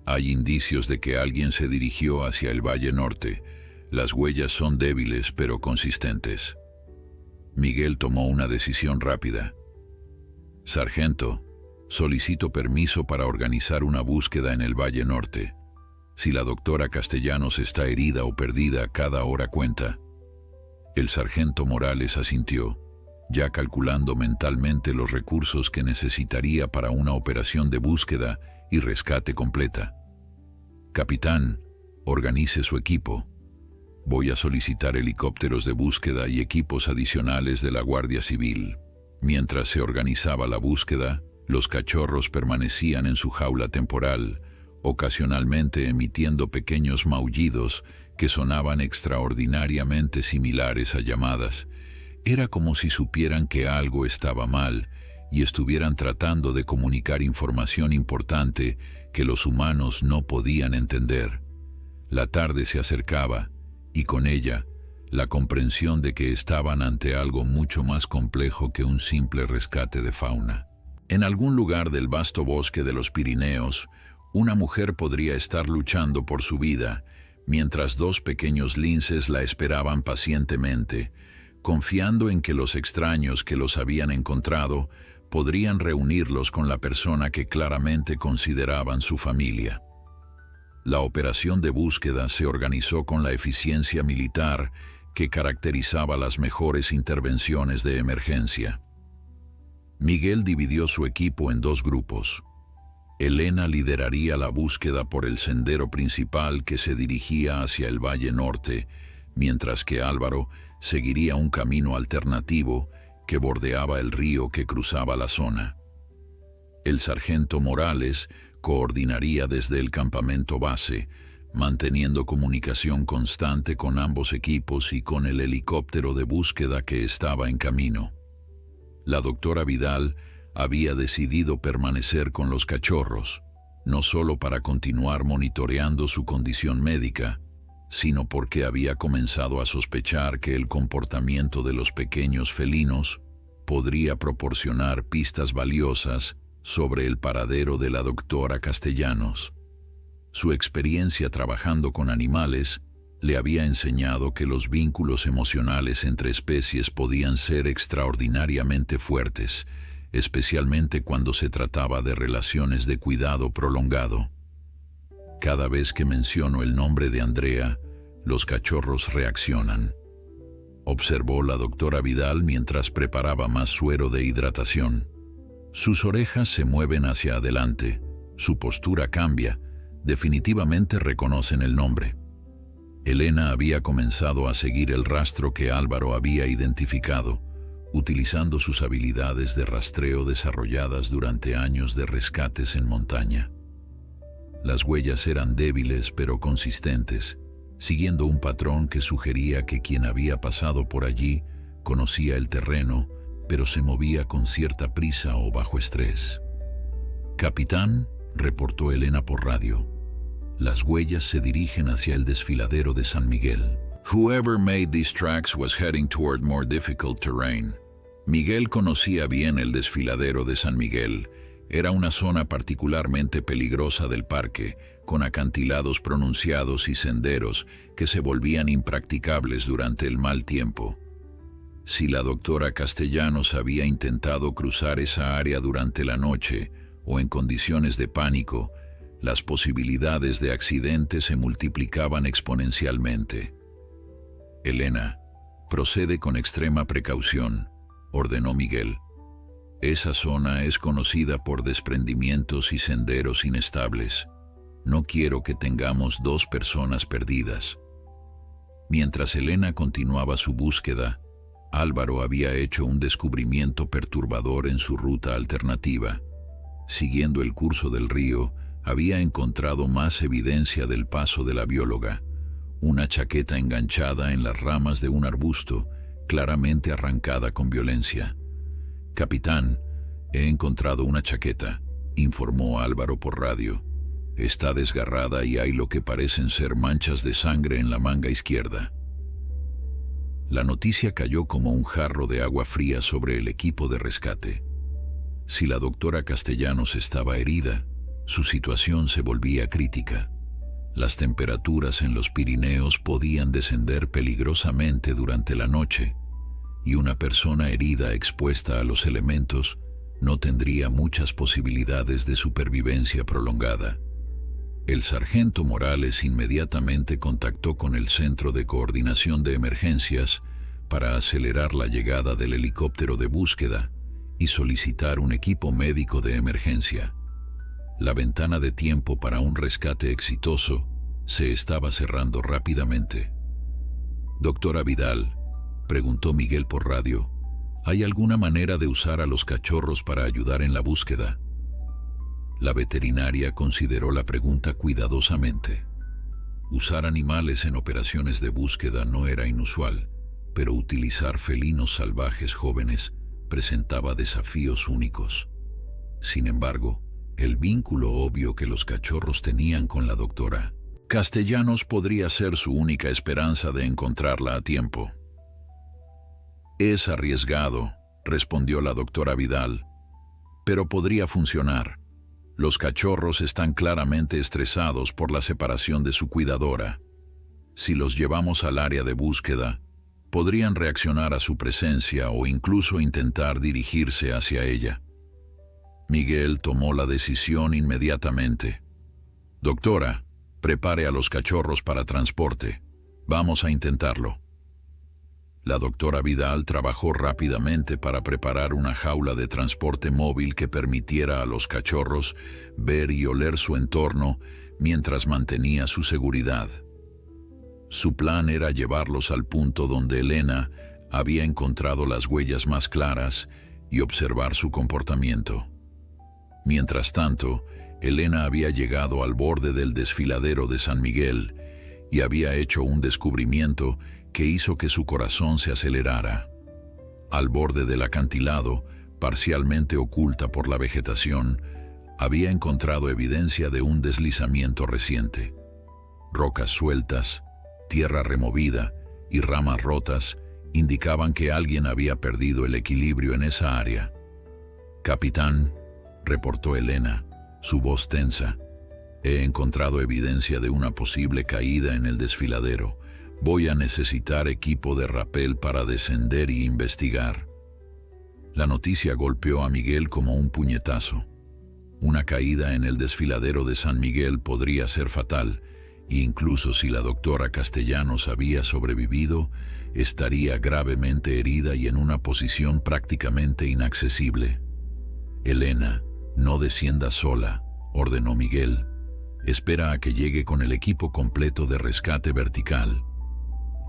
Hay indicios de que alguien se dirigió hacia el Valle Norte. Las huellas son débiles pero consistentes. Miguel tomó una decisión rápida. Sargento, solicito permiso para organizar una búsqueda en el Valle Norte. Si la doctora Castellanos está herida o perdida, cada hora cuenta. El sargento Morales asintió, ya calculando mentalmente los recursos que necesitaría para una operación de búsqueda y rescate completa. Capitán, organice su equipo. Voy a solicitar helicópteros de búsqueda y equipos adicionales de la Guardia Civil. Mientras se organizaba la búsqueda, los cachorros permanecían en su jaula temporal, ocasionalmente emitiendo pequeños maullidos que sonaban extraordinariamente similares a llamadas. Era como si supieran que algo estaba mal y estuvieran tratando de comunicar información importante que los humanos no podían entender. La tarde se acercaba, y con ella, la comprensión de que estaban ante algo mucho más complejo que un simple rescate de fauna. En algún lugar del vasto bosque de los Pirineos, una mujer podría estar luchando por su vida, mientras dos pequeños linces la esperaban pacientemente, confiando en que los extraños que los habían encontrado podrían reunirlos con la persona que claramente consideraban su familia. La operación de búsqueda se organizó con la eficiencia militar que caracterizaba las mejores intervenciones de emergencia. Miguel dividió su equipo en dos grupos. Elena lideraría la búsqueda por el sendero principal que se dirigía hacia el Valle Norte, mientras que Álvaro seguiría un camino alternativo que bordeaba el río que cruzaba la zona. El sargento Morales coordinaría desde el campamento base, manteniendo comunicación constante con ambos equipos y con el helicóptero de búsqueda que estaba en camino. La doctora Vidal había decidido permanecer con los cachorros, no solo para continuar monitoreando su condición médica, sino porque había comenzado a sospechar que el comportamiento de los pequeños felinos podría proporcionar pistas valiosas sobre el paradero de la doctora Castellanos. Su experiencia trabajando con animales le había enseñado que los vínculos emocionales entre especies podían ser extraordinariamente fuertes, especialmente cuando se trataba de relaciones de cuidado prolongado. Cada vez que menciono el nombre de Andrea, los cachorros reaccionan, observó la doctora Vidal mientras preparaba más suero de hidratación. Sus orejas se mueven hacia adelante, su postura cambia, definitivamente reconocen el nombre. Elena había comenzado a seguir el rastro que Álvaro había identificado, utilizando sus habilidades de rastreo desarrolladas durante años de rescates en montaña. Las huellas eran débiles pero consistentes, siguiendo un patrón que sugería que quien había pasado por allí conocía el terreno, pero se movía con cierta prisa o bajo estrés. «Capitán», reportó Elena por radio, «las huellas se dirigen hacia el desfiladero de San Miguel». Whoever made these tracks was heading toward more difficult terrain. Miguel conocía bien el desfiladero de San Miguel. Era una zona particularmente peligrosa del parque, con acantilados pronunciados y senderos que se volvían impracticables durante el mal tiempo. Si la doctora Castellanos había intentado cruzar esa área durante la noche o en condiciones de pánico, las posibilidades de accidente se multiplicaban exponencialmente. «Elena, procede con extrema precaución», ordenó Miguel. «Esa zona es conocida por desprendimientos y senderos inestables. No quiero que tengamos 2 personas perdidas». Mientras Elena continuaba su búsqueda, Álvaro había hecho un descubrimiento perturbador en su ruta alternativa. Siguiendo el curso del río, había encontrado más evidencia del paso de la bióloga. Una chaqueta enganchada en las ramas de un arbusto, claramente arrancada con violencia. «Capitán, he encontrado una chaqueta», informó Álvaro por radio. «Está desgarrada y hay lo que parecen ser manchas de sangre en la manga izquierda». La noticia cayó como un jarro de agua fría sobre el equipo de rescate. Si la doctora Castellanos estaba herida, su situación se volvía crítica. Las temperaturas en los Pirineos podían descender peligrosamente durante la noche, y una persona herida expuesta a los elementos no tendría muchas posibilidades de supervivencia prolongada. El sargento Morales inmediatamente contactó con el Centro de Coordinación de Emergencias para acelerar la llegada del helicóptero de búsqueda y solicitar un equipo médico de emergencia. La ventana de tiempo para un rescate exitoso se estaba cerrando rápidamente. «Doctora Vidal», preguntó Miguel por radio, «¿hay alguna manera de usar a los cachorros para ayudar en la búsqueda?» La veterinaria consideró la pregunta cuidadosamente. Usar animales en operaciones de búsqueda no era inusual, pero utilizar felinos salvajes jóvenes presentaba desafíos únicos. Sin embargo, el vínculo obvio que los cachorros tenían con la doctora Castellanos podría ser su única esperanza de encontrarla a tiempo. «Es arriesgado», respondió la doctora Vidal, «pero podría funcionar. Los cachorros están claramente estresados por la separación de su cuidadora. Si los llevamos al área de búsqueda, podrían reaccionar a su presencia o incluso intentar dirigirse hacia ella». Miguel tomó la decisión inmediatamente. «Doctora, prepare a los cachorros para transporte. Vamos a intentarlo». La doctora Vidal trabajó rápidamente para preparar una jaula de transporte móvil que permitiera a los cachorros ver y oler su entorno mientras mantenía su seguridad. Su plan era llevarlos al punto donde Elena había encontrado las huellas más claras y observar su comportamiento. Mientras tanto, Elena había llegado al borde del desfiladero de San Miguel y había hecho un descubrimiento que hizo que su corazón se acelerara. Al borde del acantilado, parcialmente oculta por la vegetación, había encontrado evidencia de un deslizamiento reciente. Rocas sueltas, tierra removida y ramas rotas indicaban que alguien había perdido el equilibrio en esa área. «Capitán», reportó Elena, su voz tensa, «he encontrado evidencia de una posible caída en el desfiladero. Voy a necesitar equipo de rapel para descender y investigar». La noticia golpeó a Miguel como un puñetazo. Una caída en el desfiladero de San Miguel podría ser fatal, e incluso si la doctora Castellanos había sobrevivido, estaría gravemente herida y en una posición prácticamente inaccesible. «Elena, no descienda sola», ordenó Miguel. «Espera a que llegue con el equipo completo de rescate vertical».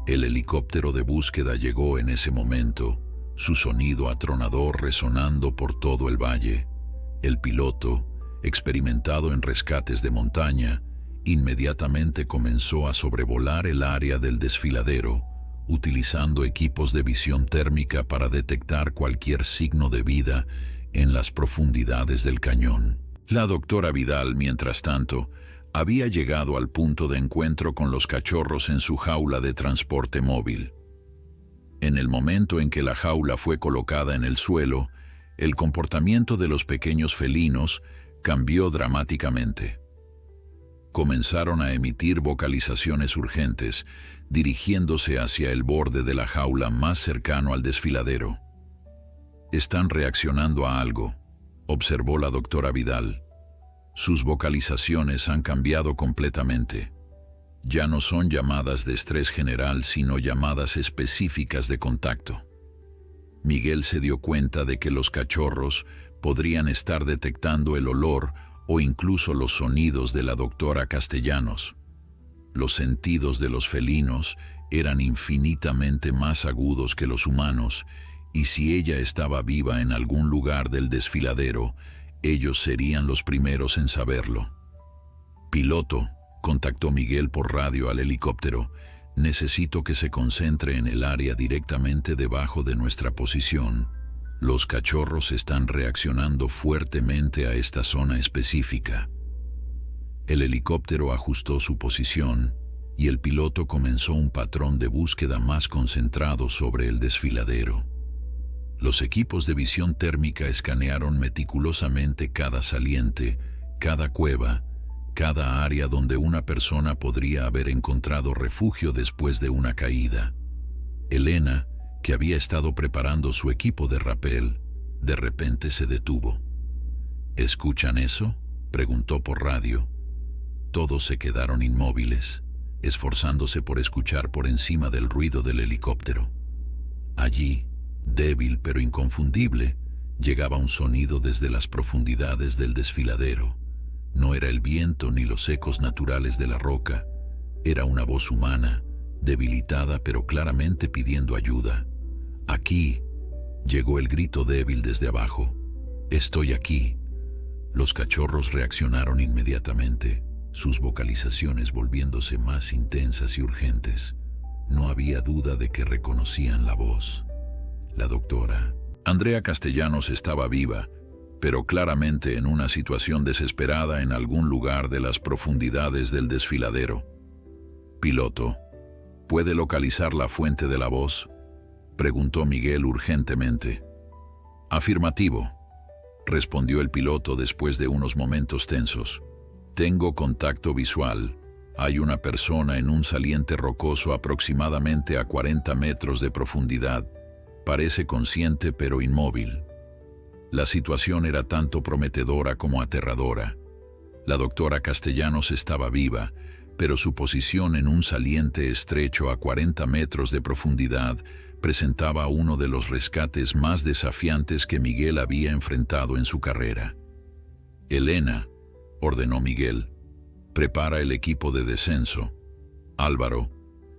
El helicóptero de búsqueda llegó en ese momento, su sonido atronador resonando por todo el valle. El piloto, experimentado en rescates de montaña, inmediatamente comenzó a sobrevolar el área del desfiladero, utilizando equipos de visión térmica para detectar cualquier signo de vida en las profundidades del cañón. La doctora Vidal, mientras tanto, había llegado al punto de encuentro con los cachorros en su jaula de transporte móvil. En el momento en que la jaula fue colocada en el suelo, el comportamiento de los pequeños felinos cambió dramáticamente. Comenzaron a emitir vocalizaciones urgentes, dirigiéndose hacia el borde de la jaula más cercano al desfiladero. «Están reaccionando a algo», observó la doctora Vidal. «Sus vocalizaciones han cambiado completamente. Ya no son llamadas de estrés general, sino llamadas específicas de contacto». Miguel se dio cuenta de que los cachorros podrían estar detectando el olor o incluso los sonidos de la doctora Castellanos. Los sentidos de los felinos eran infinitamente más agudos que los humanos, y si ella estaba viva en algún lugar del desfiladero, ellos serían los primeros en saberlo. «Piloto», contactó Miguel por radio al helicóptero, «necesito que se concentre en el área directamente debajo de nuestra posición. Los cachorros están reaccionando fuertemente a esta zona específica». El helicóptero ajustó su posición y el piloto comenzó un patrón de búsqueda más concentrado sobre el desfiladero. Los equipos de visión térmica escanearon meticulosamente cada saliente, cada cueva, cada área donde una persona podría haber encontrado refugio después de una caída. Elena, que había estado preparando su equipo de rappel, de repente se detuvo. ¿Escuchan eso?, preguntó por radio. Todos se quedaron inmóviles, esforzándose por escuchar por encima del ruido del helicóptero. Allí, débil pero inconfundible, llegaba un sonido desde las profundidades del desfiladero. No era el viento ni los ecos naturales de la roca, era una voz humana, debilitada pero claramente pidiendo ayuda. «Aquí», llegó el grito débil desde abajo. «Estoy aquí». Los cachorros reaccionaron inmediatamente, sus vocalizaciones volviéndose más intensas y urgentes. No había duda de que reconocían la voz. La doctora Andrea Castellanos estaba viva, pero claramente en una situación desesperada en algún lugar de las profundidades del desfiladero. «Piloto, ¿puede localizar la fuente de la voz?», preguntó Miguel urgentemente. «Afirmativo», respondió el piloto después de unos momentos tensos. «Tengo contacto visual. Hay una persona en un saliente rocoso aproximadamente a 40 metros de profundidad. Parece consciente pero inmóvil». La situación era tanto prometedora como aterradora. La doctora Castellanos estaba viva, pero su posición en un saliente estrecho a 40 metros de profundidad presentaba uno de los rescates más desafiantes que Miguel había enfrentado en su carrera. «Elena», ordenó Miguel, «prepara el equipo de descenso. Álvaro,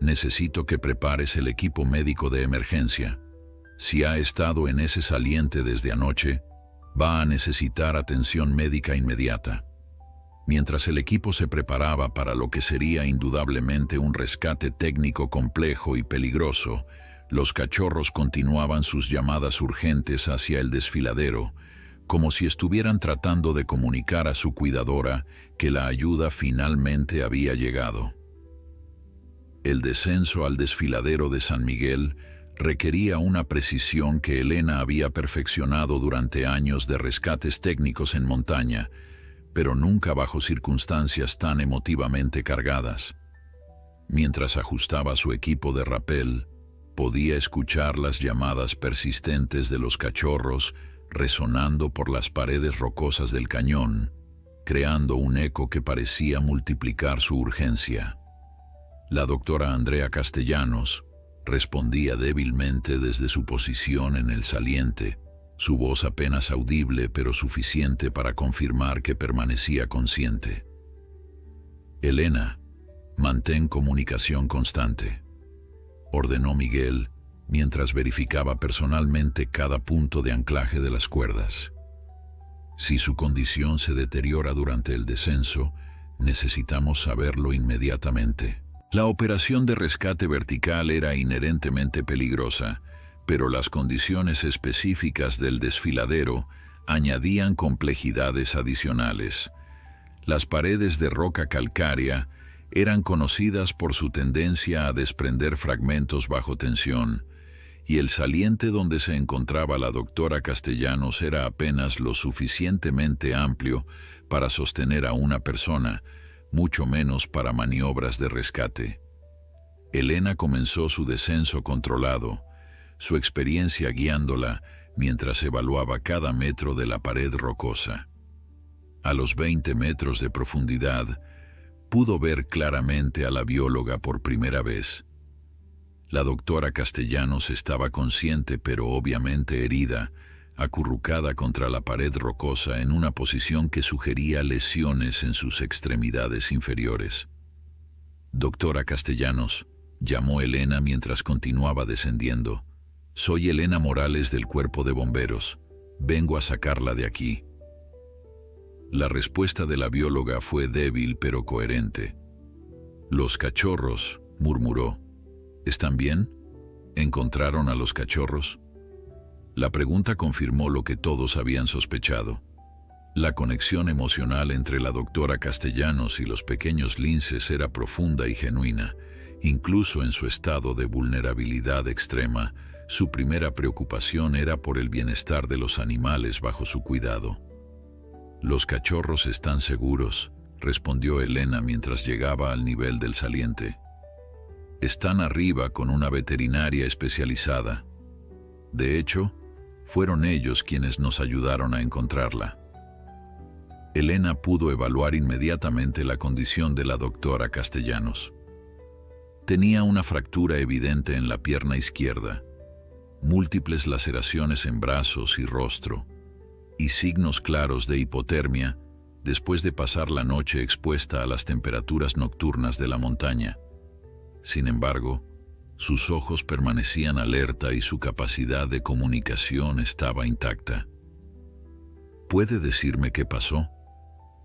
necesito que prepares el equipo médico de emergencia. Si ha estado en ese saliente desde anoche, va a necesitar atención médica inmediata». Mientras el equipo se preparaba para lo que sería indudablemente un rescate técnico complejo y peligroso, los cachorros continuaban sus llamadas urgentes hacia el desfiladero, como si estuvieran tratando de comunicar a su cuidadora que la ayuda finalmente había llegado. El descenso al desfiladero de San Miguel requería una precisión que Elena había perfeccionado durante años de rescates técnicos en montaña, pero nunca bajo circunstancias tan emotivamente cargadas. Mientras ajustaba su equipo de rappel, podía escuchar las llamadas persistentes de los cachorros resonando por las paredes rocosas del cañón, creando un eco que parecía multiplicar su urgencia. La doctora Andrea Castellanos respondía débilmente desde su posición en el saliente, su voz apenas audible pero suficiente para confirmar que permanecía consciente. «Elena, mantén comunicación constante», ordenó Miguel mientras verificaba personalmente cada punto de anclaje de las cuerdas. «Si su condición se deteriora durante el descenso, necesitamos saberlo inmediatamente». La operación de rescate vertical era inherentemente peligrosa, pero las condiciones específicas del desfiladero añadían complejidades adicionales. Las paredes de roca calcárea eran conocidas por su tendencia a desprender fragmentos bajo tensión, y el saliente donde se encontraba la doctora Castellanos era apenas lo suficientemente amplio para sostener a una persona, mucho menos para maniobras de rescate. Elena comenzó su descenso controlado, su experiencia guiándola mientras evaluaba cada metro de la pared rocosa. A los 20 metros de profundidad, pudo ver claramente a la bióloga por primera vez. La doctora Castellanos estaba consciente pero obviamente herida, acurrucada contra la pared rocosa en una posición que sugería lesiones en sus extremidades inferiores. «Doctora Castellanos», llamó Elena mientras continuaba descendiendo. «Soy Elena Morales del Cuerpo de Bomberos. Vengo a sacarla de aquí». La respuesta de la bióloga fue débil pero coherente. «Los cachorros», murmuró. «¿Están bien? ¿Encontraron a los cachorros?». La pregunta confirmó lo que todos habían sospechado. La conexión emocional entre la doctora Castellanos y los pequeños linces era profunda y genuina. Incluso en su estado de vulnerabilidad extrema, su primera preocupación era por el bienestar de los animales bajo su cuidado. «Los cachorros están seguros», respondió Elena mientras llegaba al nivel del saliente. «Están arriba con una veterinaria especializada. De hecho, fueron ellos quienes nos ayudaron a encontrarla». Elena pudo evaluar inmediatamente la condición de la doctora Castellanos. Tenía una fractura evidente en la pierna izquierda, múltiples laceraciones en brazos y rostro, y signos claros de hipotermia después de pasar la noche expuesta a las temperaturas nocturnas de la montaña. Sin embargo, sus ojos permanecían alerta y su capacidad de comunicación estaba intacta. «¿Puede decirme qué pasó?»,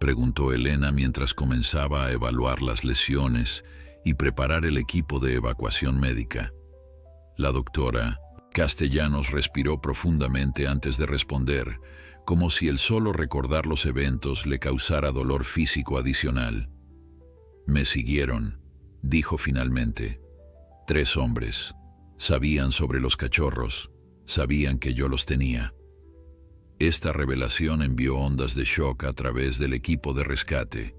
preguntó Elena mientras comenzaba a evaluar las lesiones y preparar el equipo de evacuación médica. La doctora Castellanos respiró profundamente antes de responder, como si el solo recordar los eventos le causara dolor físico adicional. «Me siguieron», dijo finalmente. «3 hombres. Sabían sobre los cachorros. Sabían que yo los tenía». Esta revelación envió ondas de shock a través del equipo de rescate.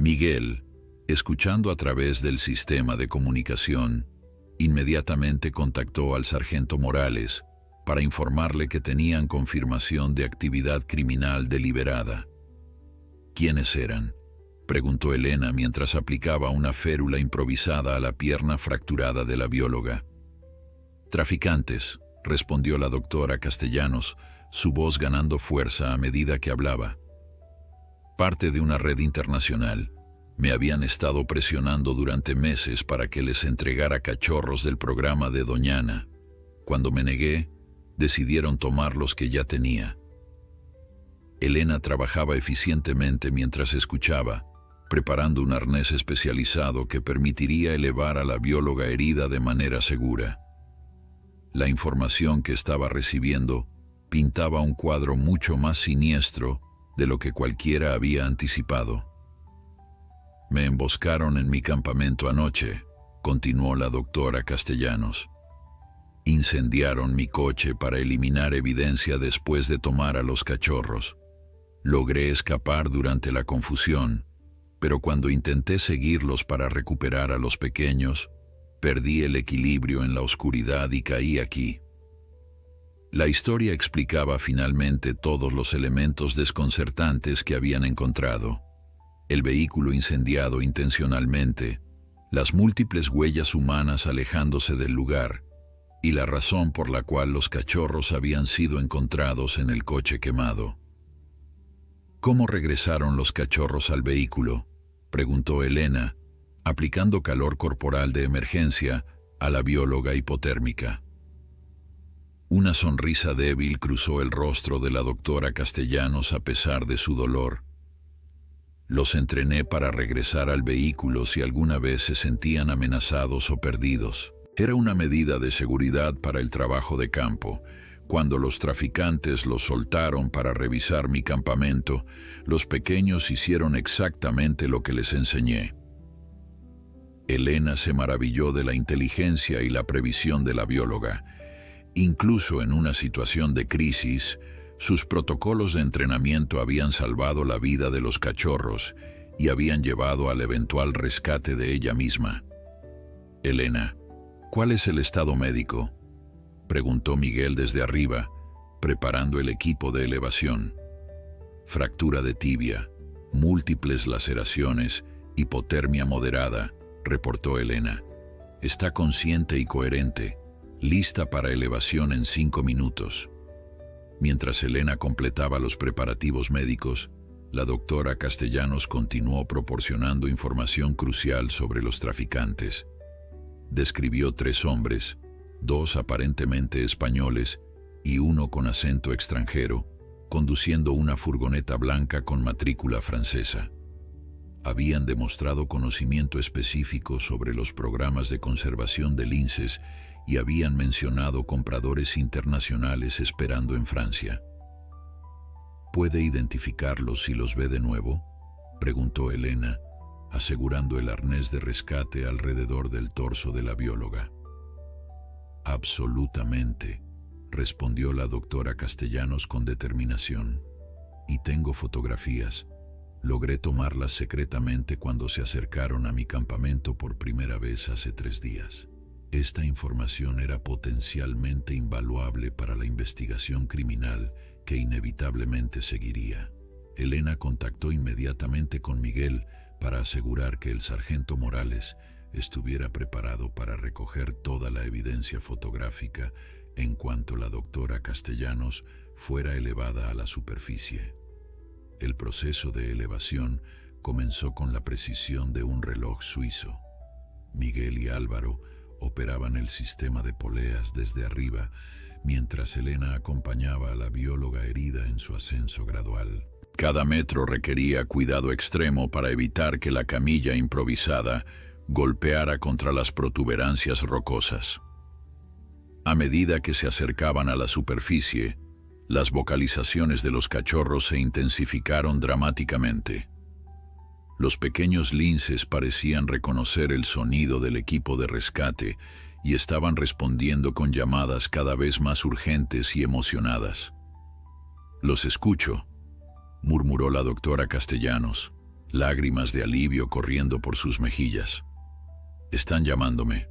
Miguel, escuchando a través del sistema de comunicación, inmediatamente contactó al sargento Morales para informarle que tenían confirmación de actividad criminal deliberada. «¿Quiénes eran?», preguntó Elena mientras aplicaba una férula improvisada a la pierna fracturada de la bióloga. «Traficantes», respondió la doctora Castellanos, su voz ganando fuerza a medida que hablaba. «Parte de una red internacional. Me habían estado presionando durante meses para que les entregara cachorros del programa de Doñana. Cuando me negué, decidieron tomar los que ya tenía». Elena trabajaba eficientemente mientras escuchaba, preparando un arnés especializado que permitiría elevar a la bióloga herida de manera segura. La información que estaba recibiendo pintaba un cuadro mucho más siniestro de lo que cualquiera había anticipado. «Me emboscaron en mi campamento anoche», continuó la doctora Castellanos. «Incendiaron mi coche para eliminar evidencia después de tomar a los cachorros. Logré escapar durante la confusión, pero cuando intenté seguirlos para recuperar a los pequeños, perdí el equilibrio en la oscuridad y caí aquí». La historia explicaba finalmente todos los elementos desconcertantes que habían encontrado: el vehículo incendiado intencionalmente, las múltiples huellas humanas alejándose del lugar, y la razón por la cual los cachorros habían sido encontrados en el coche quemado. «¿Cómo regresaron los cachorros al vehículo?», preguntó Elena, aplicando calor corporal de emergencia a la bióloga hipotérmica. Una sonrisa débil cruzó el rostro de la doctora Castellanos a pesar de su dolor. «Los entrené para regresar al vehículo si alguna vez se sentían amenazados o perdidos. Era una medida de seguridad para el trabajo de campo. Cuando los traficantes los soltaron para revisar mi campamento, los pequeños hicieron exactamente lo que les enseñé». Elena se maravilló de la inteligencia y la previsión de la bióloga. Incluso en una situación de crisis, sus protocolos de entrenamiento habían salvado la vida de los cachorros y habían llevado al eventual rescate de ella misma. «Elena, ¿cuál es el estado médico?», preguntó Miguel desde arriba, preparando el equipo de elevación. «Fractura de tibia, múltiples laceraciones, hipotermia moderada», reportó Elena. «Está consciente y coherente, lista para elevación en 5 minutos». Mientras Elena completaba los preparativos médicos, la doctora Castellanos continuó proporcionando información crucial sobre los traficantes. Describió 3 hombres, 2 aparentemente españoles y 1 con acento extranjero, conduciendo una furgoneta blanca con matrícula francesa. Habían demostrado conocimiento específico sobre los programas de conservación de linces y habían mencionado compradores internacionales esperando en Francia. ¿Puede identificarlos si los ve de nuevo?, preguntó Elena, asegurando el arnés de rescate alrededor del torso de la bióloga. Absolutamente, respondió la doctora Castellanos con determinación. Y tengo fotografías. Logré tomarlas secretamente cuando se acercaron a mi campamento por primera vez hace 3 días. Esta información era potencialmente invaluable para la investigación criminal que inevitablemente seguiría. Elena contactó inmediatamente con Miguel para asegurar que el sargento Morales estuviera preparado para recoger toda la evidencia fotográfica en cuanto la doctora Castellanos fuera elevada a la superficie. El proceso de elevación comenzó con la precisión de un reloj suizo. Miguel y Álvaro operaban el sistema de poleas desde arriba, mientras Elena acompañaba a la bióloga herida en su ascenso gradual. Cada metro requería cuidado extremo para evitar que la camilla improvisada golpeara contra las protuberancias rocosas. A medida que se acercaban a la superficie, las vocalizaciones de los cachorros se intensificaron dramáticamente. Los pequeños linces parecían reconocer el sonido del equipo de rescate y estaban respondiendo con llamadas cada vez más urgentes y emocionadas. «Los escucho», murmuró la doctora Castellanos, lágrimas de alivio corriendo por sus mejillas. «Están llamándome».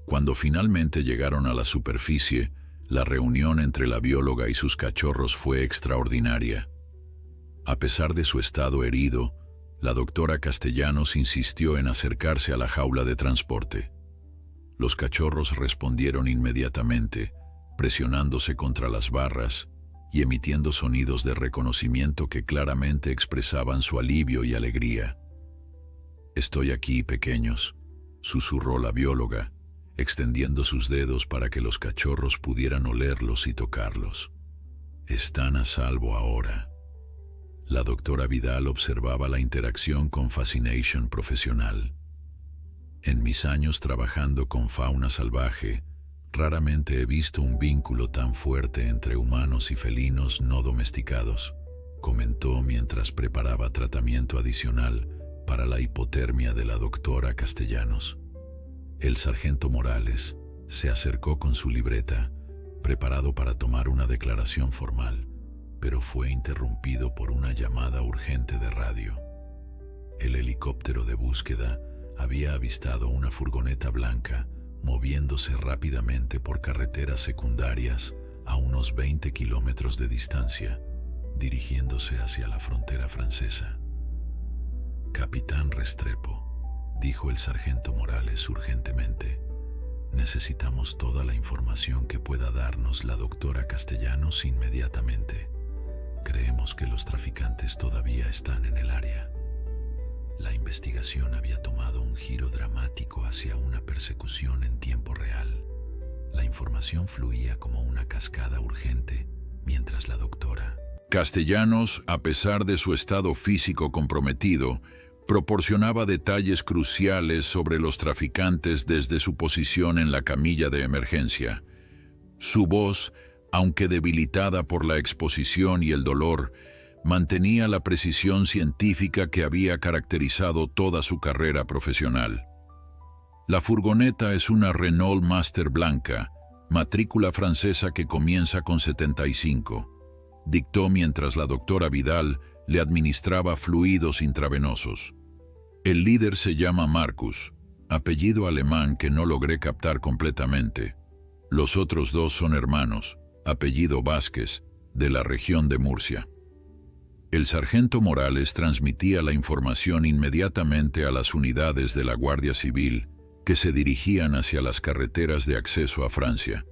Cuando finalmente llegaron a la superficie, la reunión entre la bióloga y sus cachorros fue extraordinaria. A pesar de su estado herido, la doctora Castellanos insistió en acercarse a la jaula de transporte. Los cachorros respondieron inmediatamente, presionándose contra las barras y emitiendo sonidos de reconocimiento que claramente expresaban su alivio y alegría. «Estoy aquí, pequeños», susurró la bióloga, extendiendo sus dedos para que los cachorros pudieran olerlos y tocarlos. «Están a salvo ahora». La doctora Vidal observaba la interacción con Fascination profesional. «En mis años trabajando con fauna salvaje, raramente he visto un vínculo tan fuerte entre humanos y felinos no domesticados», comentó mientras preparaba tratamiento adicional para la hipotermia de la doctora Castellanos. El sargento Morales se acercó con su libreta, preparado para tomar una declaración formal, pero fue interrumpido por una llamada urgente de radio. El helicóptero de búsqueda había avistado una furgoneta blanca moviéndose rápidamente por carreteras secundarias a unos 20 kilómetros de distancia, dirigiéndose hacia la frontera francesa. «Capitán Restrepo», dijo el sargento Morales urgentemente, «necesitamos toda la información que pueda darnos la doctora Castellanos inmediatamente. Creemos que los traficantes todavía están en el área». La investigación había tomado un giro dramático hacia una persecución en tiempo real. La información fluía como una cascada urgente, mientras la doctora Castellanos, a pesar de su estado físico comprometido, proporcionaba detalles cruciales sobre los traficantes desde su posición en la camilla de emergencia. Su voz, aunque debilitada por la exposición y el dolor, mantenía la precisión científica que había caracterizado toda su carrera profesional. La furgoneta es una Renault Master blanca, matrícula francesa que comienza con 75, dictó mientras la doctora Vidal le administraba fluidos intravenosos. El líder se llama Marcus, apellido alemán que no logré captar completamente. Los otros 2 son hermanos, apellido Vázquez, de la región de Murcia. El sargento Morales transmitía la información inmediatamente a las unidades de la Guardia Civil que se dirigían hacia las carreteras de acceso a Francia.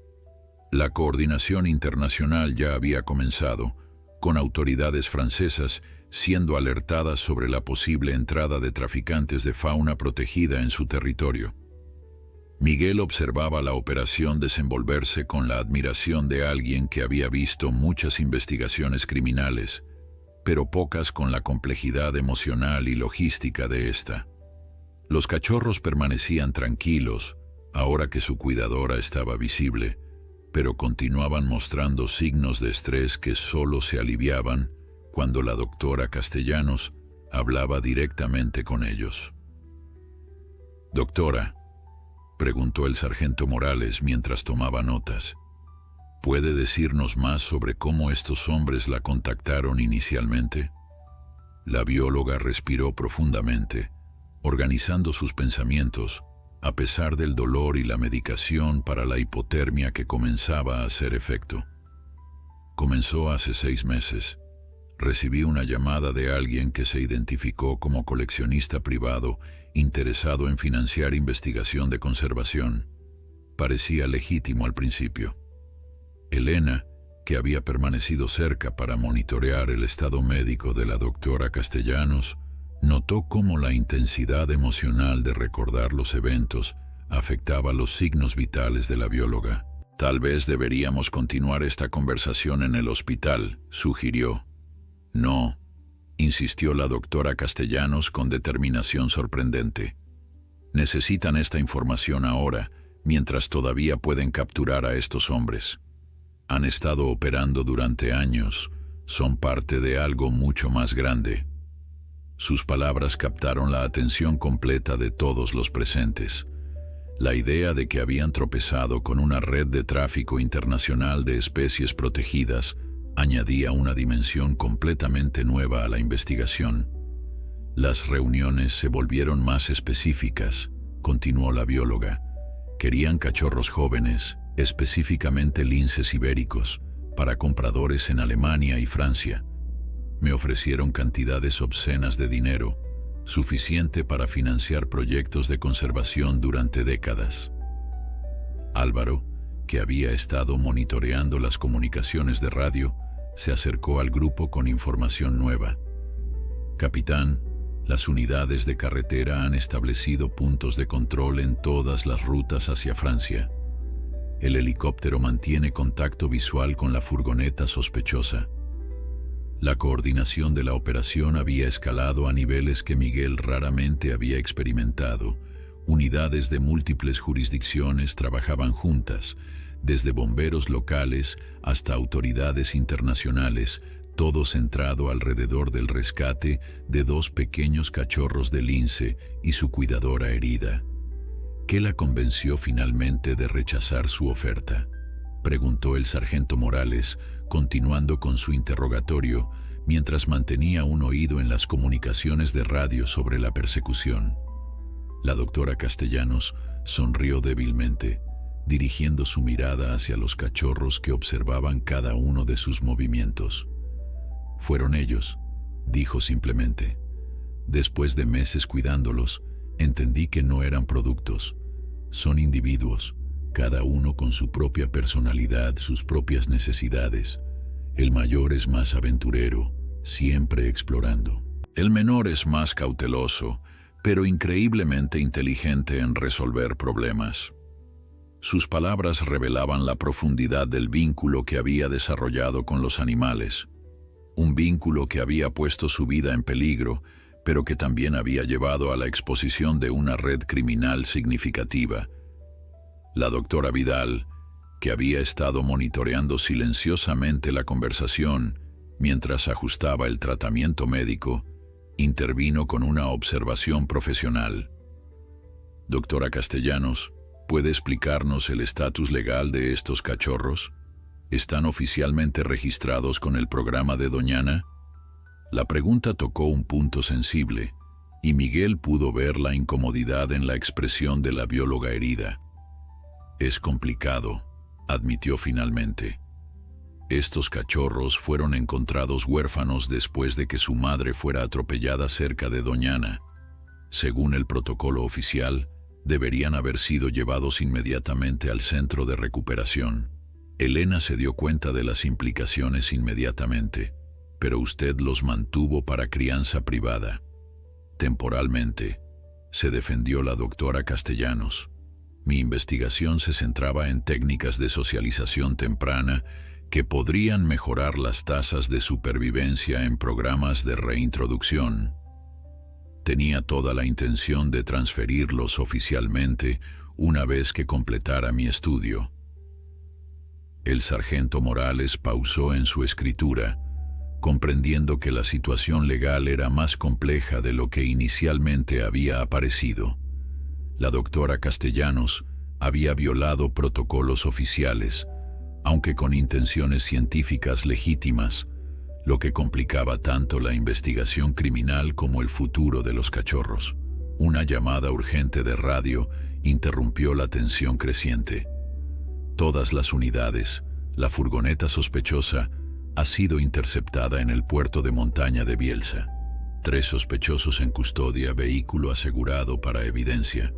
La coordinación internacional ya había comenzado, con autoridades francesas siendo alertadas sobre la posible entrada de traficantes de fauna protegida en su territorio. Miguel observaba la operación desenvolverse con la admiración de alguien que había visto muchas investigaciones criminales, pero pocas con la complejidad emocional y logística de esta. Los cachorros permanecían tranquilos, ahora que su cuidadora estaba visible, pero continuaban mostrando signos de estrés que solo se aliviaban cuando la doctora Castellanos hablaba directamente con ellos. «Doctora», preguntó el sargento Morales mientras tomaba notas, ¿puede decirnos más sobre cómo estos hombres la contactaron inicialmente? La bióloga respiró profundamente, organizando sus pensamientos, a pesar del dolor y la medicación para la hipotermia que comenzaba a hacer efecto. Comenzó hace 6 meses. Recibí una llamada de alguien que se identificó como coleccionista privado interesado en financiar investigación de conservación. Parecía legítimo al principio. Elena, que había permanecido cerca para monitorear el estado médico de la doctora Castellanos, notó cómo la intensidad emocional de recordar los eventos afectaba los signos vitales de la bióloga. «Tal vez deberíamos continuar esta conversación en el hospital», sugirió. «No», insistió la doctora Castellanos con determinación sorprendente. «Necesitan esta información ahora, mientras todavía pueden capturar a estos hombres. Han estado operando durante años, son parte de algo mucho más grande». Sus palabras captaron la atención completa de todos los presentes. La idea de que habían tropezado con una red de tráfico internacional de especies protegidas añadía una dimensión completamente nueva a la investigación. Las reuniones se volvieron más específicas, continuó la bióloga. Querían cachorros jóvenes, específicamente linces ibéricos, para compradores en Alemania y Francia. Me ofrecieron cantidades obscenas de dinero, suficiente para financiar proyectos de conservación durante décadas. Álvaro, que había estado monitoreando las comunicaciones de radio, se acercó al grupo con información nueva. «Capitán, las unidades de carretera han establecido puntos de control en todas las rutas hacia Francia. El helicóptero mantiene contacto visual con la furgoneta sospechosa. La coordinación de la operación había escalado a niveles que Miguel raramente había experimentado. Unidades de múltiples jurisdicciones trabajaban juntas, desde bomberos locales hasta autoridades internacionales, todo centrado alrededor del rescate de 2 pequeños cachorros de lince y su cuidadora herida. ¿Qué la convenció finalmente de rechazar su oferta?», preguntó el sargento Morales, continuando con su interrogatorio mientras mantenía un oído en las comunicaciones de radio sobre la persecución. La doctora Castellanos sonrió débilmente, dirigiendo su mirada hacia los cachorros que observaban cada uno de sus movimientos. «Fueron ellos», dijo simplemente. «Después de meses cuidándolos, entendí que no eran productos. Son individuos, cada uno con su propia personalidad, sus propias necesidades. El mayor es más aventurero, siempre explorando. El menor es más cauteloso, pero increíblemente inteligente en resolver problemas». Sus palabras revelaban la profundidad del vínculo que había desarrollado con los animales. Un vínculo que había puesto su vida en peligro, pero que también había llevado a la exposición de una red criminal significativa. La doctora Vidal, que había estado monitoreando silenciosamente la conversación mientras ajustaba el tratamiento médico, intervino con una observación profesional. «Doctora Castellanos, ¿puede explicarnos el estatus legal de estos cachorros? ¿Están oficialmente registrados con el programa de Doñana?». La pregunta tocó un punto sensible, y Miguel pudo ver la incomodidad en la expresión de la bióloga herida. «Es complicado», admitió finalmente. «Estos cachorros fueron encontrados huérfanos después de que su madre fuera atropellada cerca de Doñana. Según el protocolo oficial, deberían haber sido llevados inmediatamente al centro de recuperación. Elena se dio cuenta de las implicaciones inmediatamente, pero usted los mantuvo para crianza privada. Temporalmente», se defendió la doctora Castellanos. «Mi investigación se centraba en técnicas de socialización temprana que podrían mejorar las tasas de supervivencia en programas de reintroducción. Tenía toda la intención de transferirlos oficialmente una vez que completara mi estudio». El sargento Morales pausó en su escritura, comprendiendo que la situación legal era más compleja de lo que inicialmente había aparecido. La doctora Castellanos había violado protocolos oficiales, aunque con intenciones científicas legítimas, lo que complicaba tanto la investigación criminal como el futuro de los cachorros. Una llamada urgente de radio interrumpió la tensión creciente. Todas las unidades, la furgoneta sospechosa ha sido interceptada en el puerto de montaña de Bielsa. 3 sospechosos en custodia, vehículo asegurado para evidencia.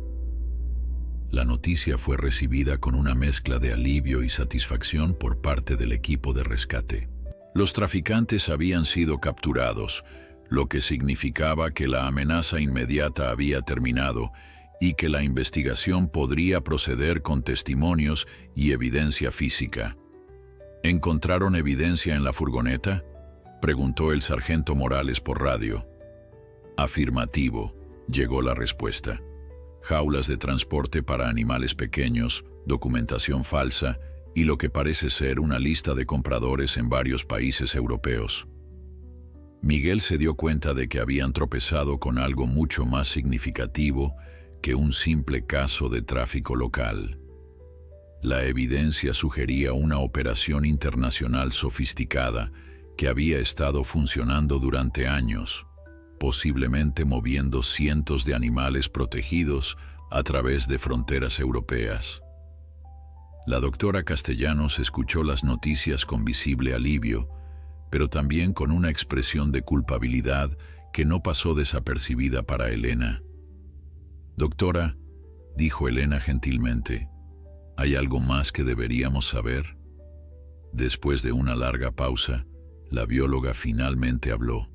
La noticia fue recibida con una mezcla de alivio y satisfacción por parte del equipo de rescate. Los traficantes habían sido capturados, lo que significaba que la amenaza inmediata había terminado y que la investigación podría proceder con testimonios y evidencia física. ¿Encontraron evidencia en la furgoneta?, preguntó el sargento Morales por radio. Afirmativo, llegó la respuesta. Jaulas de transporte para animales pequeños, documentación falsa y lo que parece ser una lista de compradores en varios países europeos. Miguel se dio cuenta de que habían tropezado con algo mucho más significativo que un simple caso de tráfico local. La evidencia sugería una operación internacional sofisticada que había estado funcionando durante años, posiblemente moviendo cientos de animales protegidos a través de fronteras europeas. La doctora Castellanos escuchó las noticias con visible alivio, pero también con una expresión de culpabilidad que no pasó desapercibida para Elena. «Doctora», dijo Elena gentilmente, «¿hay algo más que deberíamos saber?». Después de una larga pausa, la bióloga finalmente habló.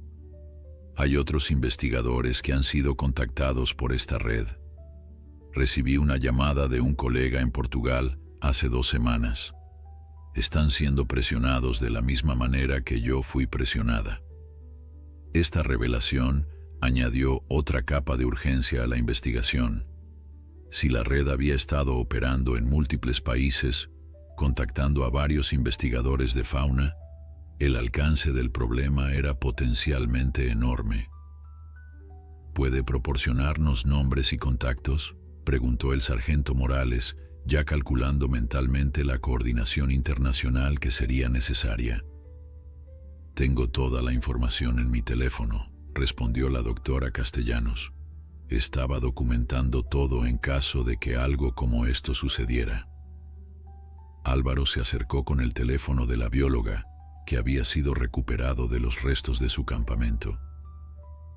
«Hay otros investigadores que han sido contactados por esta red. Recibí una llamada de un colega en Portugal hace 2 semanas. Están siendo presionados de la misma manera que yo fui presionada». Esta revelación añadió otra capa de urgencia a la investigación. Si la red había estado operando en múltiples países, contactando a varios investigadores de fauna, el alcance del problema era potencialmente enorme. ¿Puede proporcionarnos nombres y contactos?, preguntó el sargento Morales, ya calculando mentalmente la coordinación internacional que sería necesaria. «Tengo toda la información en mi teléfono», respondió la doctora Castellanos. «Estaba documentando todo en caso de que algo como esto sucediera». Álvaro se acercó con el teléfono de la bióloga, que había sido recuperado de los restos de su campamento.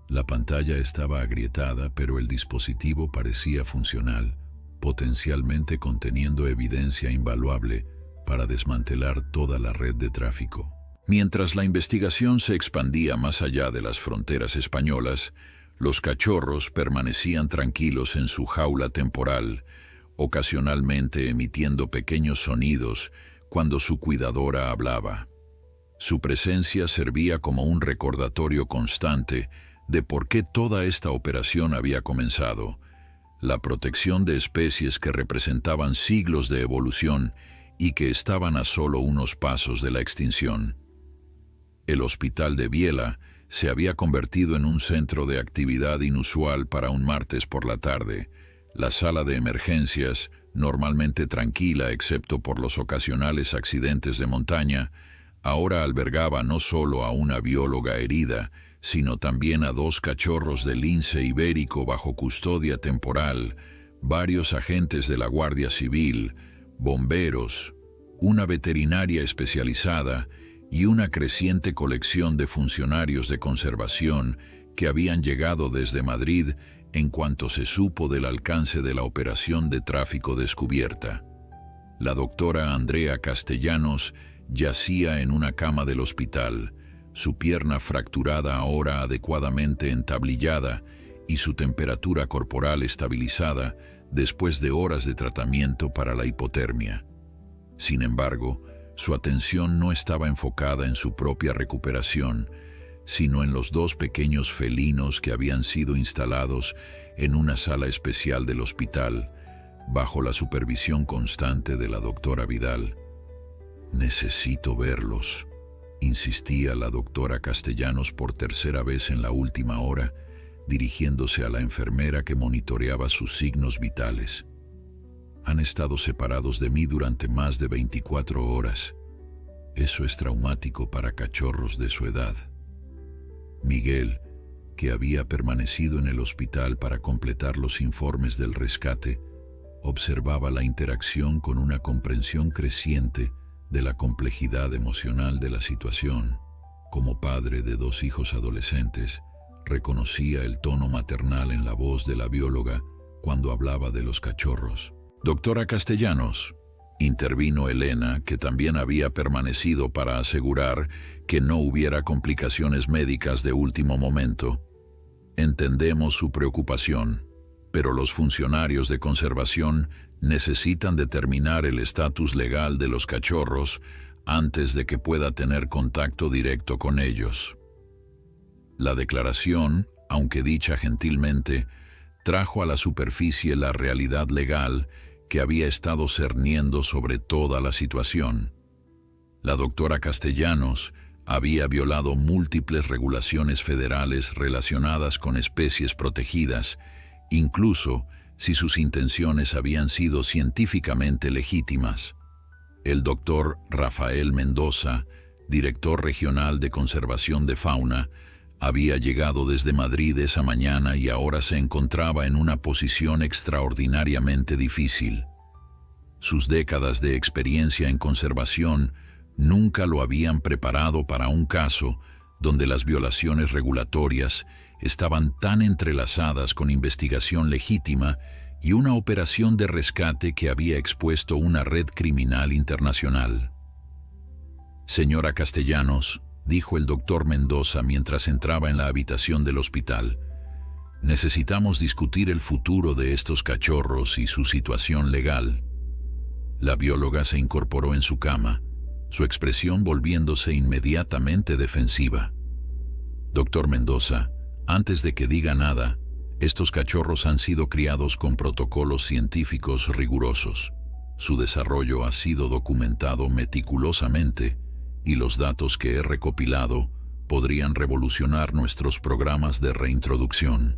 La pantalla estaba agrietada, pero el dispositivo parecía funcional, potencialmente conteniendo evidencia invaluable para desmantelar toda la red de tráfico. Mientras la investigación se expandía más allá de las fronteras españolas, los cachorros permanecían tranquilos en su jaula temporal, ocasionalmente emitiendo pequeños sonidos cuando su cuidadora hablaba. Su presencia servía como un recordatorio constante de por qué toda esta operación había comenzado: la protección de especies que representaban siglos de evolución y que estaban a solo unos pasos de la extinción. El hospital de Biela se había convertido en un centro de actividad inusual para un martes por la tarde. La sala de emergencias, normalmente tranquila excepto por los ocasionales accidentes de montaña, ahora albergaba no solo a una bióloga herida, sino también a 2 cachorros de lince ibérico bajo custodia temporal, varios agentes de la Guardia Civil, bomberos, una veterinaria especializada y una creciente colección de funcionarios de conservación que habían llegado desde Madrid en cuanto se supo del alcance de la operación de tráfico descubierta. La doctora Andrea Castellanos yacía en una cama del hospital, su pierna fracturada ahora adecuadamente entablillada y su temperatura corporal estabilizada después de horas de tratamiento para la hipotermia. Sin embargo, su atención no estaba enfocada en su propia recuperación, sino en los 2 pequeños felinos que habían sido instalados en una sala especial del hospital, bajo la supervisión constante de la doctora Vidal. Necesito verlos, insistía la doctora Castellanos por tercera vez en la última hora, dirigiéndose a la enfermera que monitoreaba sus signos vitales. Han estado separados de mí durante más de 24 horas. Eso es traumático para cachorros de su edad. Miguel, que había permanecido en el hospital para completar los informes del rescate, observaba la interacción con una comprensión creciente de la complejidad emocional de la situación. Como padre de 2 hijos adolescentes, reconocía el tono maternal en la voz de la bióloga cuando hablaba de los cachorros. «Doctora Castellanos», intervino Elena, que también había permanecido para asegurar que no hubiera complicaciones médicas de último momento. «Entendemos su preocupación, pero los funcionarios de conservación necesitan determinar el estatus legal de los cachorros antes de que pueda tener contacto directo con ellos». La declaración, aunque dicha gentilmente, trajo a la superficie la realidad legal que había estado cerniendo sobre toda la situación. La doctora Castellanos había violado múltiples regulaciones federales relacionadas con especies protegidas, incluso si sus intenciones habían sido científicamente legítimas. El doctor Rafael Mendoza, director regional de conservación de fauna, había llegado desde Madrid esa mañana y ahora se encontraba en una posición extraordinariamente difícil. Sus décadas de experiencia en conservación nunca lo habían preparado para un caso donde las violaciones regulatorias estaban tan entrelazadas con investigación legítima y una operación de rescate que había expuesto una red criminal internacional. «Señora Castellanos», dijo el doctor Mendoza mientras entraba en la habitación del hospital, «necesitamos discutir el futuro de estos cachorros y su situación legal». La bióloga se incorporó en su cama, su expresión volviéndose inmediatamente defensiva. «Doctor Mendoza, antes de que diga nada, estos cachorros han sido criados con protocolos científicos rigurosos. Su desarrollo ha sido documentado meticulosamente y los datos que he recopilado podrían revolucionar nuestros programas de reintroducción».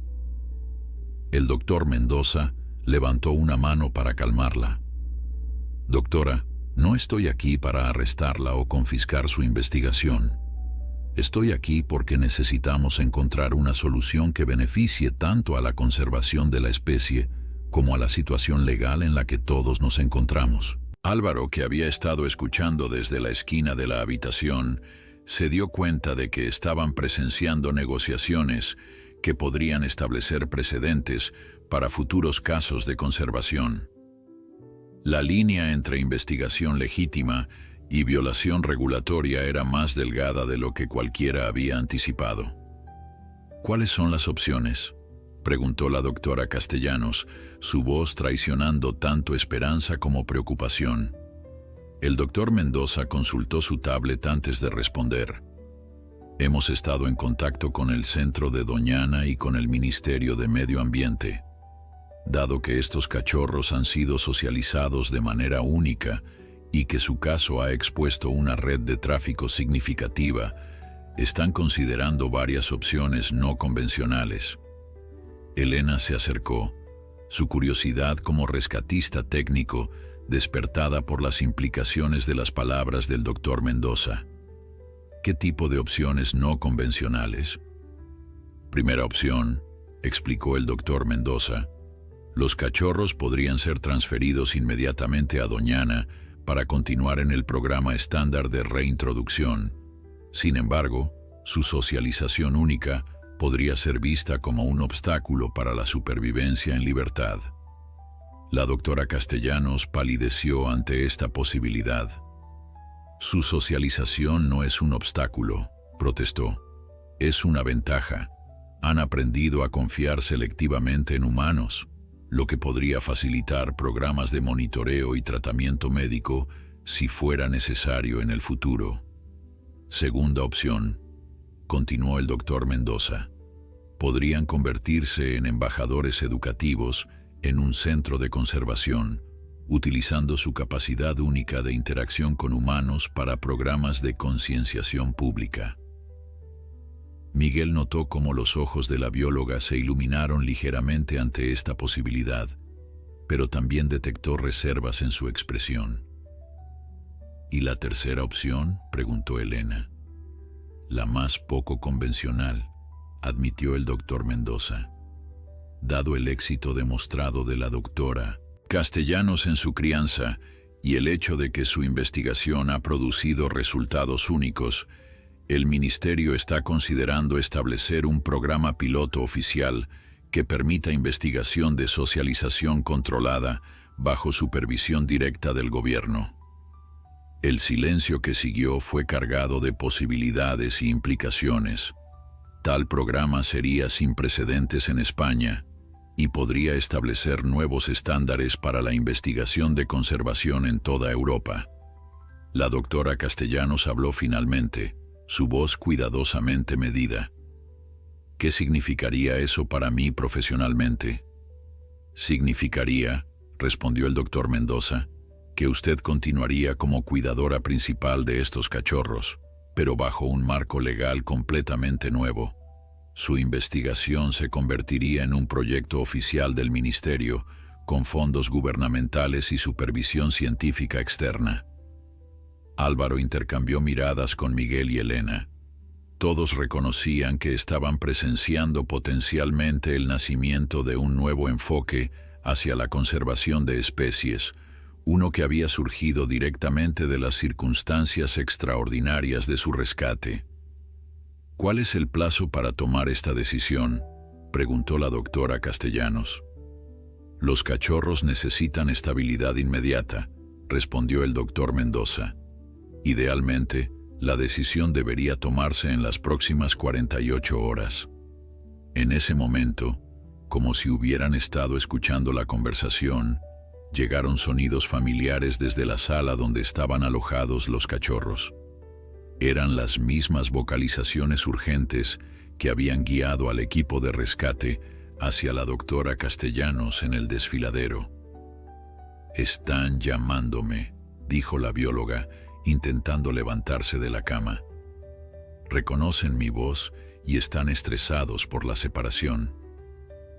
El doctor Mendoza levantó una mano para calmarla. «Doctora, no estoy aquí para arrestarla o confiscar su investigación. Estoy aquí porque necesitamos encontrar una solución que beneficie tanto a la conservación de la especie como a la situación legal en la que todos nos encontramos». Álvaro, que había estado escuchando desde la esquina de la habitación, se dio cuenta de que estaban presenciando negociaciones que podrían establecer precedentes para futuros casos de conservación. La línea entre investigación legítima y violación regulatoria era más delgada de lo que cualquiera había anticipado. «¿Cuáles son las opciones?», preguntó la doctora Castellanos, su voz traicionando tanto esperanza como preocupación. El doctor Mendoza consultó su tablet antes de responder. «Hemos estado en contacto con el centro de Doñana y con el Ministerio de Medio Ambiente. Dado que estos cachorros han sido socializados de manera única y que su caso ha expuesto una red de tráfico significativa, están considerando varias opciones no convencionales». Elena se acercó, su curiosidad como rescatista técnico despertada por las implicaciones de las palabras del doctor Mendoza. «¿Qué tipo de opciones no convencionales?». «Primera opción», explicó el doctor Mendoza, «los cachorros podrían ser transferidos inmediatamente a Doñana para continuar en el programa estándar de reintroducción. Sin embargo, su socialización única podría ser vista como un obstáculo para la supervivencia en libertad». La doctora Castellanos palideció ante esta posibilidad. «Su socialización no es un obstáculo», protestó. «Es una ventaja. Han aprendido a confiar selectivamente en humanos, lo que podría facilitar programas de monitoreo y tratamiento médico si fuera necesario en el futuro». «Segunda opción», continuó el doctor Mendoza, «podrían convertirse en embajadores educativos en un centro de conservación, utilizando su capacidad única de interacción con humanos para programas de concienciación pública. Miguel notó cómo los ojos de la bióloga se iluminaron ligeramente ante esta posibilidad, pero también detectó reservas en su expresión. ¿Y la tercera opción?, preguntó Elena. La más poco convencional, admitió el doctor Mendoza. Dado el éxito demostrado de la doctora Castellanos en su crianza y el hecho de que su investigación ha producido resultados únicos, el Ministerio está considerando establecer un programa piloto oficial que permita investigación de socialización controlada bajo supervisión directa del gobierno. El silencio que siguió fue cargado de posibilidades y implicaciones. Tal programa sería sin precedentes en España y podría establecer nuevos estándares para la investigación de conservación en toda Europa. La doctora Castellanos habló finalmente, su voz cuidadosamente medida. ¿Qué significaría eso para mí profesionalmente? Significaría, respondió el doctor Mendoza, que usted continuaría como cuidadora principal de estos cachorros, pero bajo un marco legal completamente nuevo. Su investigación se convertiría en un proyecto oficial del Ministerio, con fondos gubernamentales y supervisión científica externa. Álvaro intercambió miradas con Miguel y Elena. Todos reconocían que estaban presenciando potencialmente el nacimiento de un nuevo enfoque hacia la conservación de especies, uno que había surgido directamente de las circunstancias extraordinarias de su rescate. ¿Cuál es el plazo para tomar esta decisión?, preguntó la doctora Castellanos. Los cachorros necesitan estabilidad inmediata, respondió el doctor Mendoza. Idealmente, la decisión debería tomarse en las próximas 48 horas. En ese momento, como si hubieran estado escuchando la conversación, llegaron sonidos familiares desde la sala donde estaban alojados los cachorros. Eran las mismas vocalizaciones urgentes que habían guiado al equipo de rescate hacia la doctora Castellanos en el desfiladero. «Están llamándome», dijo la bióloga, intentando levantarse de la cama. «Reconocen mi voz y están estresados por la separación».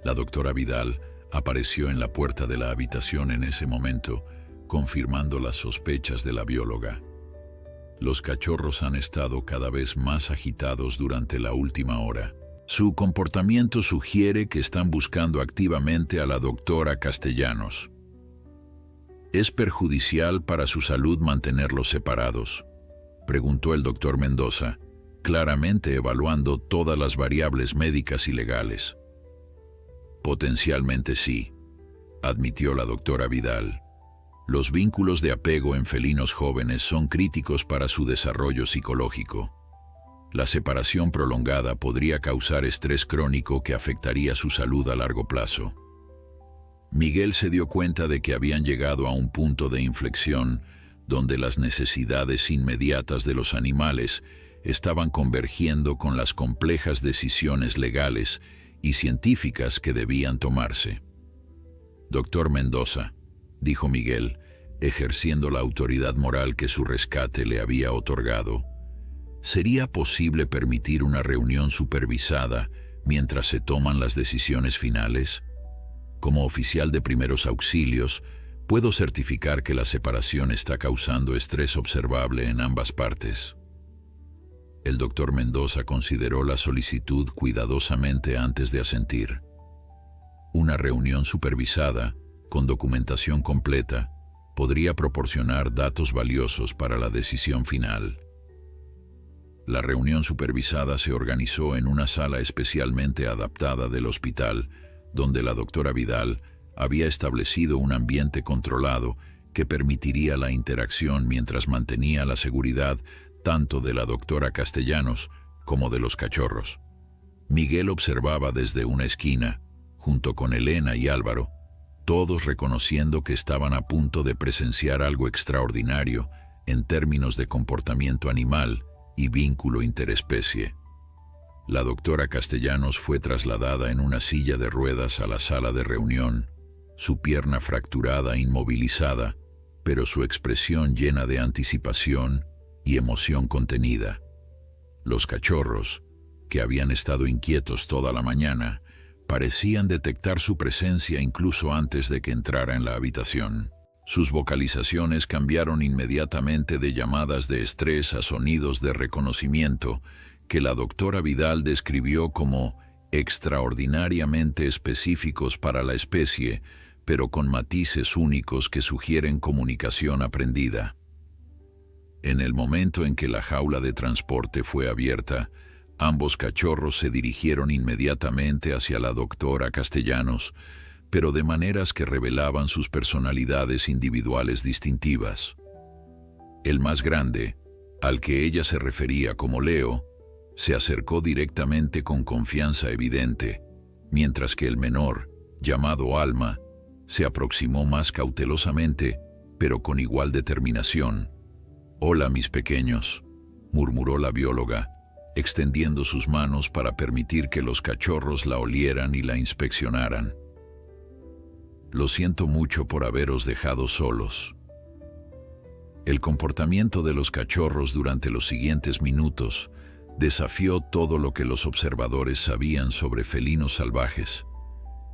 La doctora Vidal apareció en la puerta de la habitación en ese momento, confirmando las sospechas de la bióloga. Los cachorros han estado cada vez más agitados durante la última hora. Su comportamiento sugiere que están buscando activamente a la doctora Castellanos. ¿Es perjudicial para su salud mantenerlos separados?, preguntó el doctor Mendoza, claramente evaluando todas las variables médicas y legales. Potencialmente sí, admitió la doctora Vidal. Los vínculos de apego en felinos jóvenes son críticos para su desarrollo psicológico. La separación prolongada podría causar estrés crónico que afectaría su salud a largo plazo. Miguel se dio cuenta de que habían llegado a un punto de inflexión donde las necesidades inmediatas de los animales estaban convergiendo con las complejas decisiones legales y científicas que debían tomarse. «Doctor Mendoza», dijo Miguel, ejerciendo la autoridad moral que su rescate le había otorgado, ¿sería posible permitir una reunión supervisada mientras se toman las decisiones finales? Como oficial de primeros auxilios, puedo certificar que la separación está causando estrés observable en ambas partes. El doctor Mendoza consideró la solicitud cuidadosamente antes de asentir. Una reunión supervisada, con documentación completa, podría proporcionar datos valiosos para la decisión final. La reunión supervisada se organizó en una sala especialmente adaptada del hospital, donde la doctora Vidal había establecido un ambiente controlado que permitiría la interacción mientras mantenía la seguridad tanto de la doctora Castellanos como de los cachorros. Miguel observaba desde una esquina, junto con Elena y Álvaro, todos reconociendo que estaban a punto de presenciar algo extraordinario en términos de comportamiento animal y vínculo interespecie. La doctora Castellanos fue trasladada en una silla de ruedas a la sala de reunión, su pierna fracturada, inmovilizada, pero su expresión llena de anticipación y emoción contenida. Los cachorros, que habían estado inquietos toda la mañana, parecían detectar su presencia incluso antes de que entrara en la habitación. Sus vocalizaciones cambiaron inmediatamente de llamadas de estrés a sonidos de reconocimiento que la doctora Vidal describió como extraordinariamente específicos para la especie, pero con matices únicos que sugieren comunicación aprendida. En el momento en que la jaula de transporte fue abierta, ambos cachorros se dirigieron inmediatamente hacia la doctora Castellanos, pero de maneras que revelaban sus personalidades individuales distintivas. El más grande, al que ella se refería como Leo, se acercó directamente con confianza evidente, mientras que el menor, llamado Alma, se aproximó más cautelosamente, pero con igual determinación. «Hola, mis pequeños», murmuró la bióloga, extendiendo sus manos para permitir que los cachorros la olieran y la inspeccionaran. «Lo siento mucho por haberos dejado solos». El comportamiento de los cachorros durante los siguientes minutos desafió todo lo que los observadores sabían sobre felinos salvajes.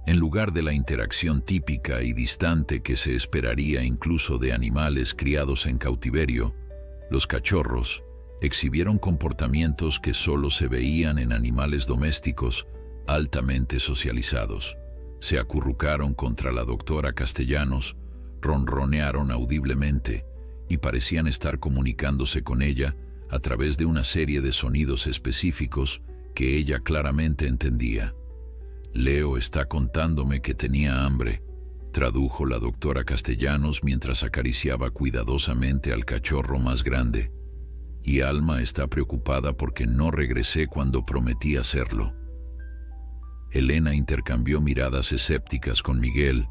En lugar de la interacción típica y distante que se esperaría incluso de animales criados en cautiverio, los cachorros exhibieron comportamientos que solo se veían en animales domésticos altamente socializados. Se acurrucaron contra la doctora Castellanos, ronronearon audiblemente y parecían estar comunicándose con ella a través de una serie de sonidos específicos que ella claramente entendía. «Leo está contándome que tenía hambre», tradujo la doctora Castellanos mientras acariciaba cuidadosamente al cachorro más grande. «Y Alma está preocupada porque no regresé cuando prometí hacerlo». Elena intercambió miradas escépticas con Miguel,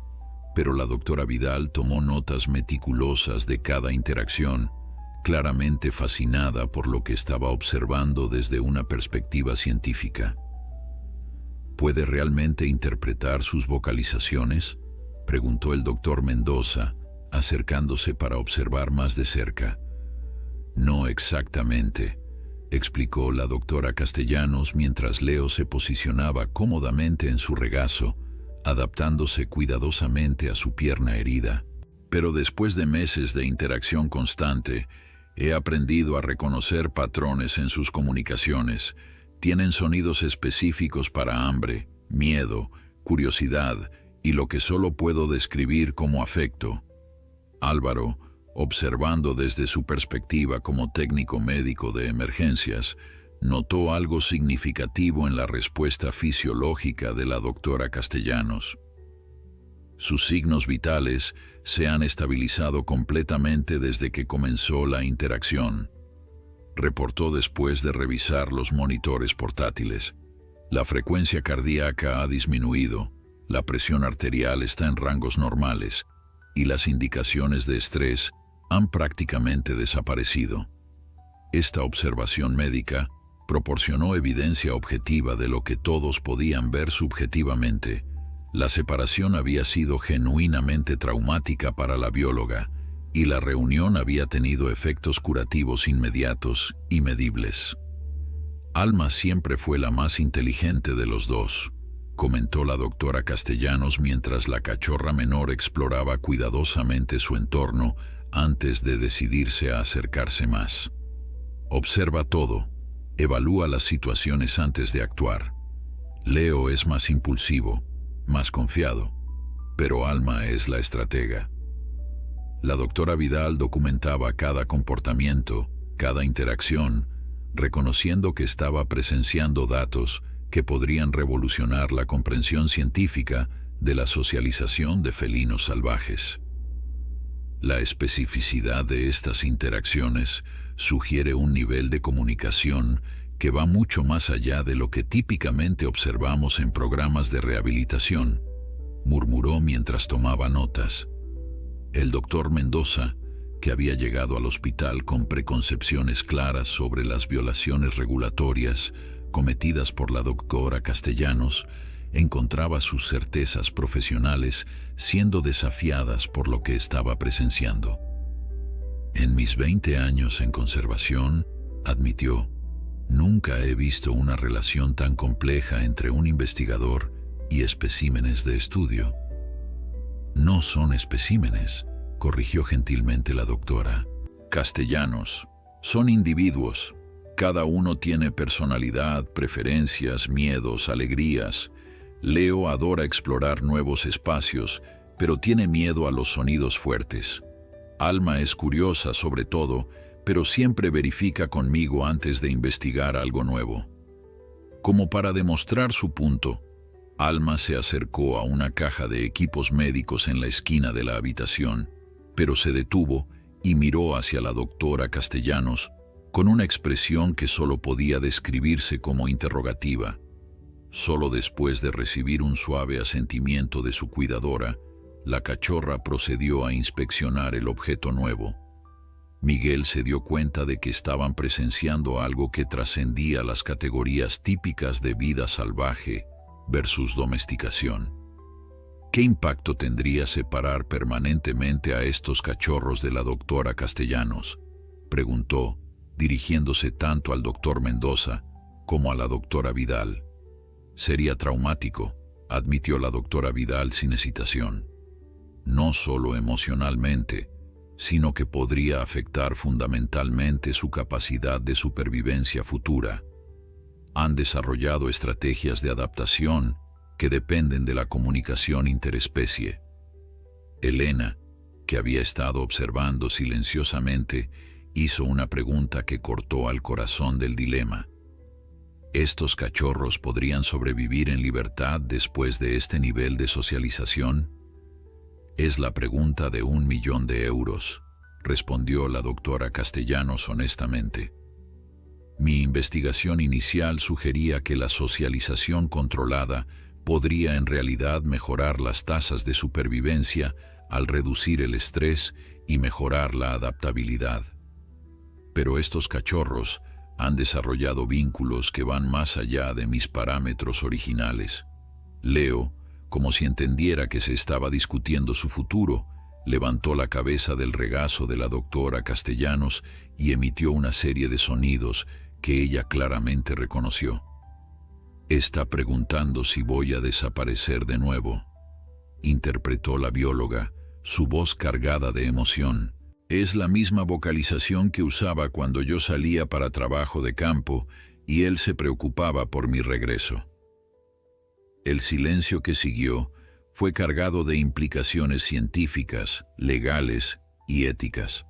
pero la doctora Vidal tomó notas meticulosas de cada interacción, claramente fascinada por lo que estaba observando desde una perspectiva científica. «¿Puede realmente interpretar sus vocalizaciones?», preguntó el doctor Mendoza, acercándose para observar más de cerca. «No exactamente», explicó la doctora Castellanos mientras Leo se posicionaba cómodamente en su regazo, adaptándose cuidadosamente a su pierna herida. «Pero después de meses de interacción constante, he aprendido a reconocer patrones en sus comunicaciones. Tienen sonidos específicos para hambre, miedo, curiosidad y lo que solo puedo describir como afecto». Álvaro, observando desde su perspectiva como técnico médico de emergencias, notó algo significativo en la respuesta fisiológica de la doctora Castellanos. «Sus signos vitales se han estabilizado completamente desde que comenzó la interacción», reportó después de revisar los monitores portátiles. «La frecuencia cardíaca ha disminuido, la presión arterial está en rangos normales y las indicaciones de estrés han prácticamente desaparecido». Esta observación médica proporcionó evidencia objetiva de lo que todos podían ver subjetivamente. La separación había sido genuinamente traumática para la bióloga y la reunión había tenido efectos curativos inmediatos y medibles. «Alma siempre fue la más inteligente de los dos», comentó la doctora Castellanos mientras la cachorra menor exploraba cuidadosamente su entorno antes de decidirse a acercarse más. «Observa todo, evalúa las situaciones antes de actuar. Leo es más impulsivo, más confiado, pero Alma es la estratega». La doctora Vidal documentaba cada comportamiento, cada interacción, reconociendo que estaba presenciando datos que podrían revolucionar la comprensión científica de la socialización de felinos salvajes. La especificidad de estas interacciones sugiere un nivel de comunicación que va mucho más allá de lo que típicamente observamos en programas de rehabilitación, murmuró mientras tomaba notas. El doctor Mendoza, que había llegado al hospital con preconcepciones claras sobre las violaciones regulatorias cometidas por la doctora Castellanos, encontraba sus certezas profesionales siendo desafiadas por lo que estaba presenciando. En mis 20 años en conservación, admitió, nunca he visto una relación tan compleja entre un investigador y especímenes de estudio. No son especímenes, corrigió gentilmente la doctora Castellanos. Son individuos. Cada uno tiene personalidad, preferencias, miedos, alegrías. Leo adora explorar nuevos espacios, pero tiene miedo a los sonidos fuertes. Alma es curiosa sobre todo, pero siempre verifica conmigo antes de investigar algo nuevo. Como para demostrar su punto, Alma se acercó a una caja de equipos médicos en la esquina de la habitación, pero se detuvo y miró hacia la doctora Castellanos con una expresión que solo podía describirse como interrogativa. Solo después de recibir un suave asentimiento de su cuidadora, la cachorra procedió a inspeccionar el objeto nuevo. Miguel se dio cuenta de que estaban presenciando algo que trascendía las categorías típicas de vida salvaje versus domesticación. ¿Qué impacto tendría separar permanentemente a estos cachorros de la doctora Castellanos?, preguntó, dirigiéndose tanto al doctor Mendoza como a la doctora Vidal. Sería traumático, admitió la doctora Vidal sin hesitación. No solo emocionalmente, sino que podría afectar fundamentalmente su capacidad de supervivencia futura. Han desarrollado estrategias de adaptación que dependen de la comunicación interespecie. Elena, que había estado observando silenciosamente, hizo una pregunta que cortó al corazón del dilema. ¿Estos cachorros podrían sobrevivir en libertad después de este nivel de socialización? Es la pregunta de 1.000.000 de euros, respondió la doctora Castellanos honestamente. Mi investigación inicial sugería que la socialización controlada podría en realidad mejorar las tasas de supervivencia al reducir el estrés y mejorar la adaptabilidad. Pero estos cachorros han desarrollado vínculos que van más allá de mis parámetros originales. Leo, como si entendiera que se estaba discutiendo su futuro, levantó la cabeza del regazo de la doctora Castellanos y emitió una serie de sonidos que ella claramente reconoció. Está preguntando si voy a desaparecer de nuevo, interpretó la bióloga, su voz cargada de emoción. Es la misma vocalización que usaba cuando yo salía para trabajo de campo y él se preocupaba por mi regreso. El silencio que siguió fue cargado de implicaciones científicas, legales y éticas.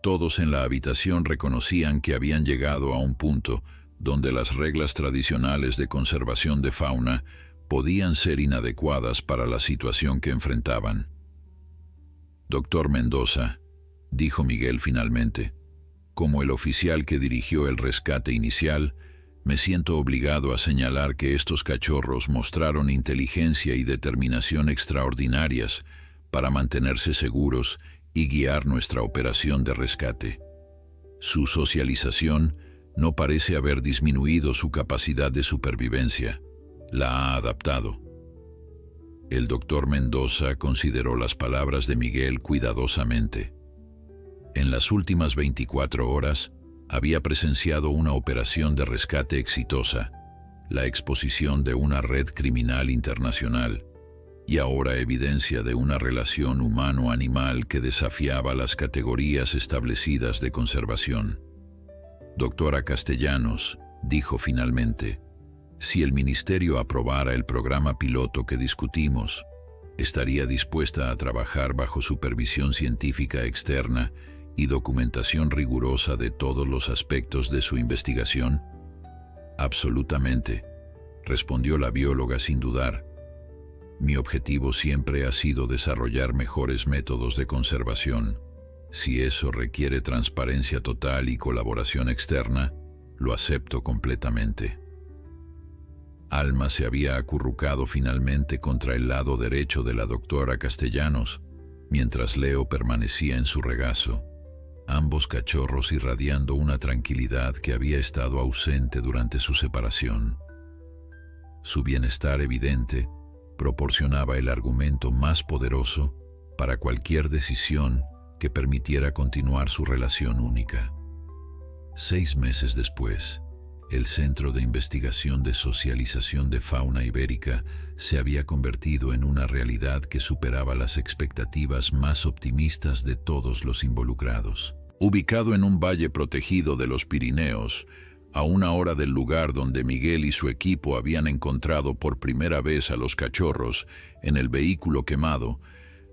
Todos en la habitación reconocían que habían llegado a un punto donde las reglas tradicionales de conservación de fauna podían ser inadecuadas para la situación que enfrentaban. Doctor Mendoza, dijo Miguel finalmente, como el oficial que dirigió el rescate inicial, me siento obligado a señalar que estos cachorros mostraron inteligencia y determinación extraordinarias para mantenerse seguros y guiar nuestra operación de rescate. Su socialización no parece haber disminuido su capacidad de supervivencia, la ha adaptado. El doctor Mendoza consideró las palabras de Miguel cuidadosamente. En las últimas 24 horas, había presenciado una operación de rescate exitosa, la exposición de una red criminal internacional, y ahora evidencia de una relación humano-animal que desafiaba las categorías establecidas de conservación. Doctora Castellanos, dijo finalmente, si el ministerio aprobara el programa piloto que discutimos, ¿estaría dispuesta a trabajar bajo supervisión científica externa y documentación rigurosa de todos los aspectos de su investigación? Absolutamente, respondió la bióloga sin dudar. Mi objetivo siempre ha sido desarrollar mejores métodos de conservación. Si eso requiere transparencia total y colaboración externa, lo acepto completamente. Alma se había acurrucado finalmente contra el lado derecho de la doctora Castellanos, mientras Leo permanecía en su regazo, ambos cachorros irradiando una tranquilidad que había estado ausente durante su separación. Su bienestar evidente proporcionaba el argumento más poderoso para cualquier decisión que permitiera continuar su relación única. 6 meses después, el Centro de Investigación de Socialización de Fauna Ibérica se había convertido en una realidad que superaba las expectativas más optimistas de todos los involucrados. Ubicado en un valle protegido de los Pirineos, a 1 hora del lugar donde Miguel y su equipo habían encontrado por primera vez a los cachorros en el vehículo quemado,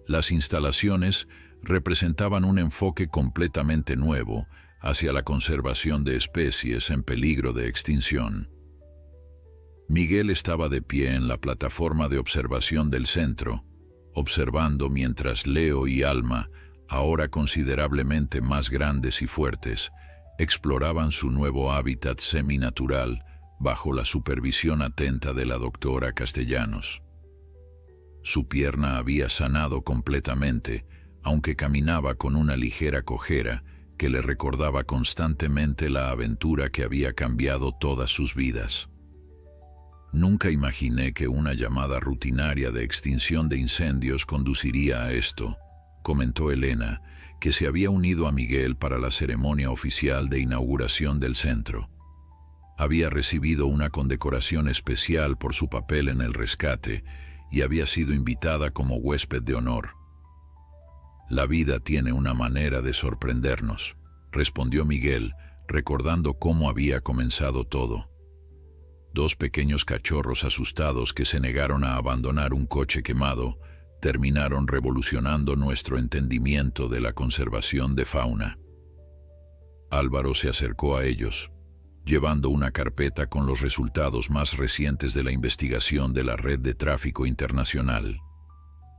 las instalaciones representaban un enfoque completamente nuevo hacia la conservación de especies en peligro de extinción. Miguel estaba de pie en la plataforma de observación del centro, observando mientras Leo y Alma, ahora considerablemente más grandes y fuertes, exploraban su nuevo hábitat seminatural bajo la supervisión atenta de la doctora Castellanos. Su pierna había sanado completamente, aunque caminaba con una ligera cojera que le recordaba constantemente la aventura que había cambiado todas sus vidas. Nunca imaginé que una llamada rutinaria de extinción de incendios conduciría a esto, comentó Elena, que se había unido a Miguel para la ceremonia oficial de inauguración del centro. Había recibido una condecoración especial por su papel en el rescate y había sido invitada como huésped de honor. La vida tiene una manera de sorprendernos, respondió Miguel, recordando cómo había comenzado todo. 2 pequeños cachorros asustados que se negaron a abandonar un coche quemado terminaron revolucionando nuestro entendimiento de la conservación de fauna. Álvaro se acercó a ellos, llevando una carpeta con los resultados más recientes de la investigación de la red de tráfico internacional.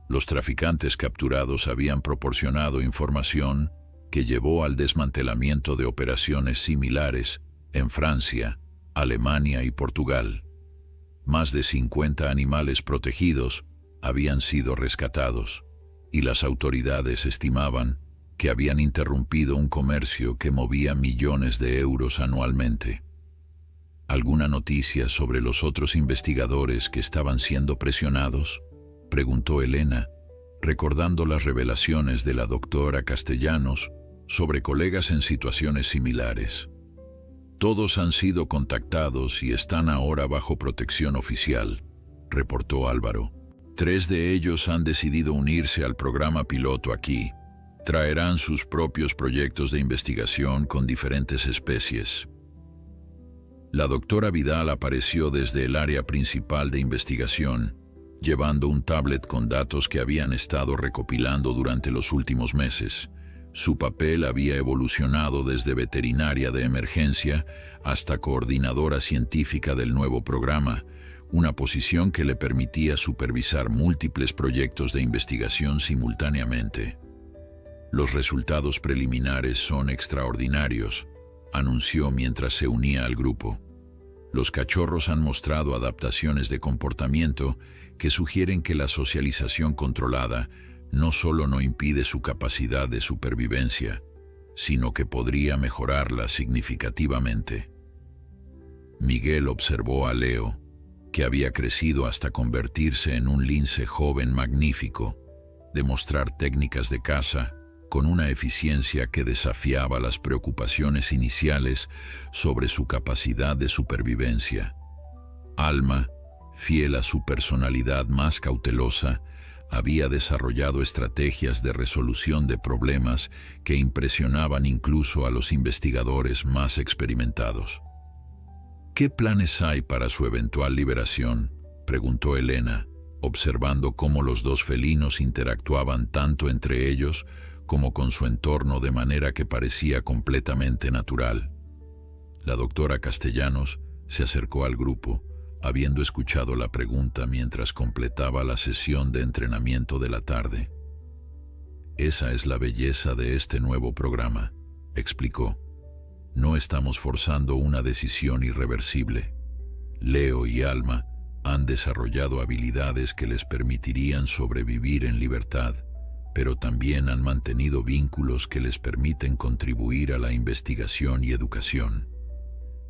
Los traficantes capturados habían proporcionado información que llevó al desmantelamiento de operaciones similares en Francia, Alemania y Portugal. Más de 50 animales protegidos habían sido rescatados, y las autoridades estimaban que habían interrumpido un comercio que movía millones de euros anualmente. ¿Alguna noticia sobre los otros investigadores que estaban siendo presionados?, preguntó Elena, recordando las revelaciones de la doctora Castellanos sobre colegas en situaciones similares. Todos han sido contactados y están ahora bajo protección oficial, reportó Álvaro. 3 de ellos han decidido unirse al programa piloto aquí. Traerán sus propios proyectos de investigación con diferentes especies. La doctora Vidal apareció desde el área principal de investigación, llevando un tablet con datos que habían estado recopilando durante los últimos meses. Su papel había evolucionado desde veterinaria de emergencia hasta coordinadora científica del nuevo programa, una posición que le permitía supervisar múltiples proyectos de investigación simultáneamente. Los resultados preliminares son extraordinarios, anunció mientras se unía al grupo. Los cachorros han mostrado adaptaciones de comportamiento que sugieren que la socialización controlada no solo no impide su capacidad de supervivencia, sino que podría mejorarla significativamente. Miguel observó a Leo, que había crecido hasta convertirse en un lince joven magnífico, demostrar técnicas de caza con una eficiencia que desafiaba las preocupaciones iniciales sobre su capacidad de supervivencia. Alma, fiel a su personalidad más cautelosa, había desarrollado estrategias de resolución de problemas que impresionaban incluso a los investigadores más experimentados. ¿Qué planes hay para su eventual liberación?, preguntó Elena, observando cómo los 2 felinos interactuaban tanto entre ellos como con su entorno de manera que parecía completamente natural. La doctora Castellanos se acercó al grupo, habiendo escuchado la pregunta mientras completaba la sesión de entrenamiento de la tarde. Esa es la belleza de este nuevo programa, explicó. No estamos forzando una decisión irreversible. Leo y Alma han desarrollado habilidades que les permitirían sobrevivir en libertad, pero también han mantenido vínculos que les permiten contribuir a la investigación y educación.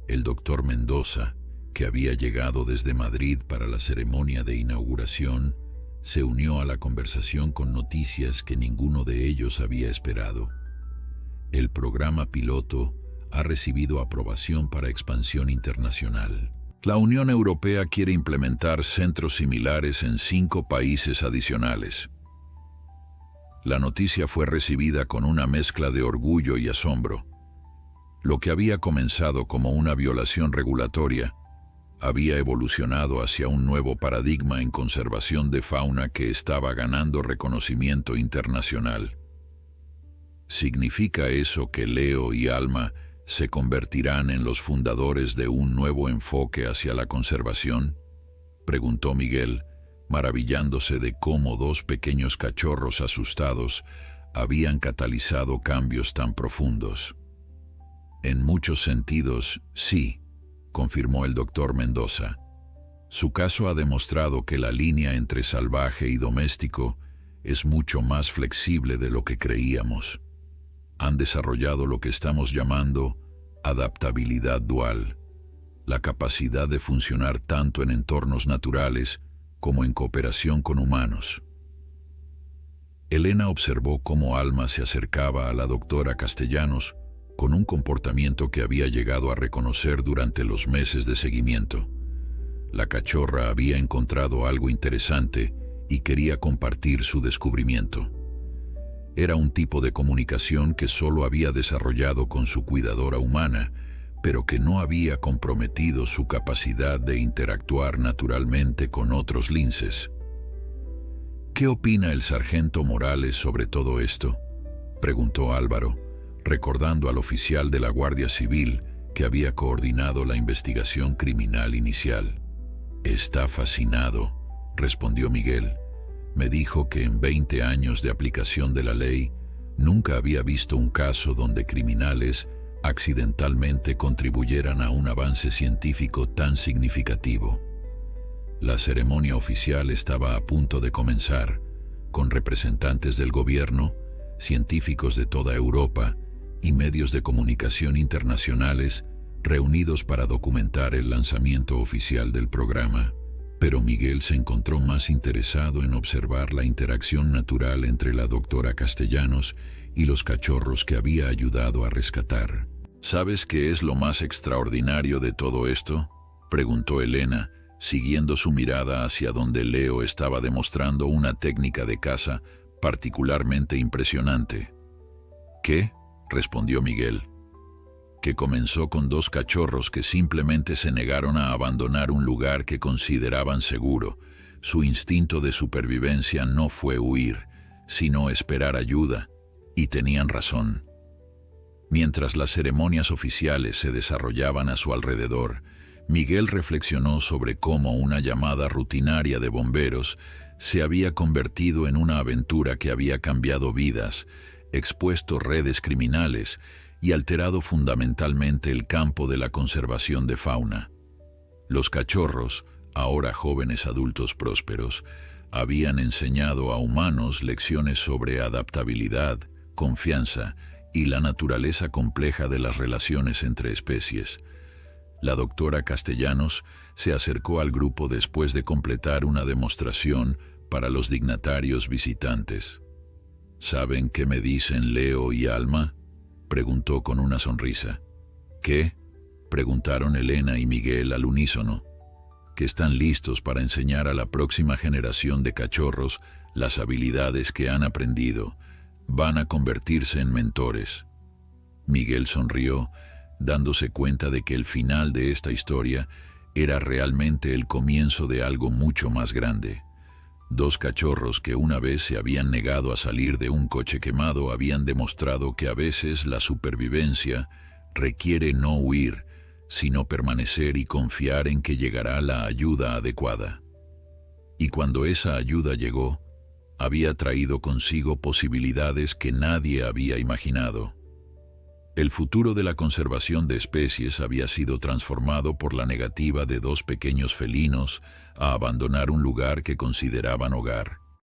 El doctor Mendoza, que había llegado desde Madrid para la ceremonia de inauguración, se unió a la conversación con noticias que ninguno de ellos había esperado. El programa piloto ha recibido aprobación para expansión internacional. La Unión Europea quiere implementar centros similares en 5 países adicionales. La noticia fue recibida con una mezcla de orgullo y asombro. Lo que había comenzado como una violación regulatoria había evolucionado hacia un nuevo paradigma en conservación de fauna que estaba ganando reconocimiento internacional. ¿Significa eso que Leo y Alma se convertirán en los fundadores de un nuevo enfoque hacia la conservación?, preguntó Miguel, maravillándose de cómo 2 pequeños cachorros asustados habían catalizado cambios tan profundos. En muchos sentidos, sí, confirmó el doctor Mendoza. Su caso ha demostrado que la línea entre salvaje y doméstico es mucho más flexible de lo que creíamos. Han desarrollado lo que estamos llamando adaptabilidad dual, la capacidad de funcionar tanto en entornos naturales como en cooperación con humanos. Elena observó cómo Alma se acercaba a la doctora Castellanos con un comportamiento que había llegado a reconocer durante los meses de seguimiento. La cachorra había encontrado algo interesante y quería compartir su descubrimiento. Era un tipo de comunicación que solo había desarrollado con su cuidadora humana, pero que no había comprometido su capacidad de interactuar naturalmente con otros linces. ¿Qué opina el sargento Morales sobre todo esto?, preguntó Álvaro, recordando al oficial de la Guardia Civil que había coordinado la investigación criminal inicial. Está fascinado, respondió Miguel. Me dijo que en 20 años de aplicación de la ley nunca había visto un caso donde criminales accidentalmente contribuyeran a un avance científico tan significativo. La ceremonia oficial estaba a punto de comenzar, con representantes del gobierno, científicos de toda Europa y medios de comunicación internacionales reunidos para documentar el lanzamiento oficial del programa. Pero Miguel se encontró más interesado en observar la interacción natural entre la doctora Castellanos y los cachorros que había ayudado a rescatar. ¿Sabes qué es lo más extraordinario de todo esto?, preguntó Elena, siguiendo su mirada hacia donde Leo estaba demostrando una técnica de caza particularmente impresionante. ¿Qué?, respondió Miguel. Que comenzó con 2 cachorros que simplemente se negaron a abandonar un lugar que consideraban seguro. Su instinto de supervivencia no fue huir, sino esperar ayuda, y tenían razón. Mientras las ceremonias oficiales se desarrollaban a su alrededor, Miguel reflexionó sobre cómo una llamada rutinaria de bomberos se había convertido en una aventura que había cambiado vidas, expuesto redes criminales y alterado fundamentalmente el campo de la conservación de fauna. Los cachorros, ahora jóvenes adultos prósperos, habían enseñado a humanos lecciones sobre adaptabilidad, confianza y la naturaleza compleja de las relaciones entre especies. La doctora Castellanos se acercó al grupo después de completar una demostración para los dignatarios visitantes. ¿Saben qué me dicen Leo y Alma?, preguntó con una sonrisa. ¿Qué?, preguntaron Elena y Miguel al unísono. Que están listos para enseñar a la próxima generación de cachorros las habilidades que han aprendido. Van a convertirse en mentores. Miguel sonrió, dándose cuenta de que el final de esta historia era realmente el comienzo de algo mucho más grande. 2 cachorros que una vez se habían negado a salir de un coche quemado habían demostrado que a veces la supervivencia requiere no huir, sino permanecer y confiar en que llegará la ayuda adecuada. Y cuando esa ayuda llegó, había traído consigo posibilidades que nadie había imaginado. El futuro de la conservación de especies había sido transformado por la negativa de 2 pequeños felinos a abandonar un lugar que consideraban hogar.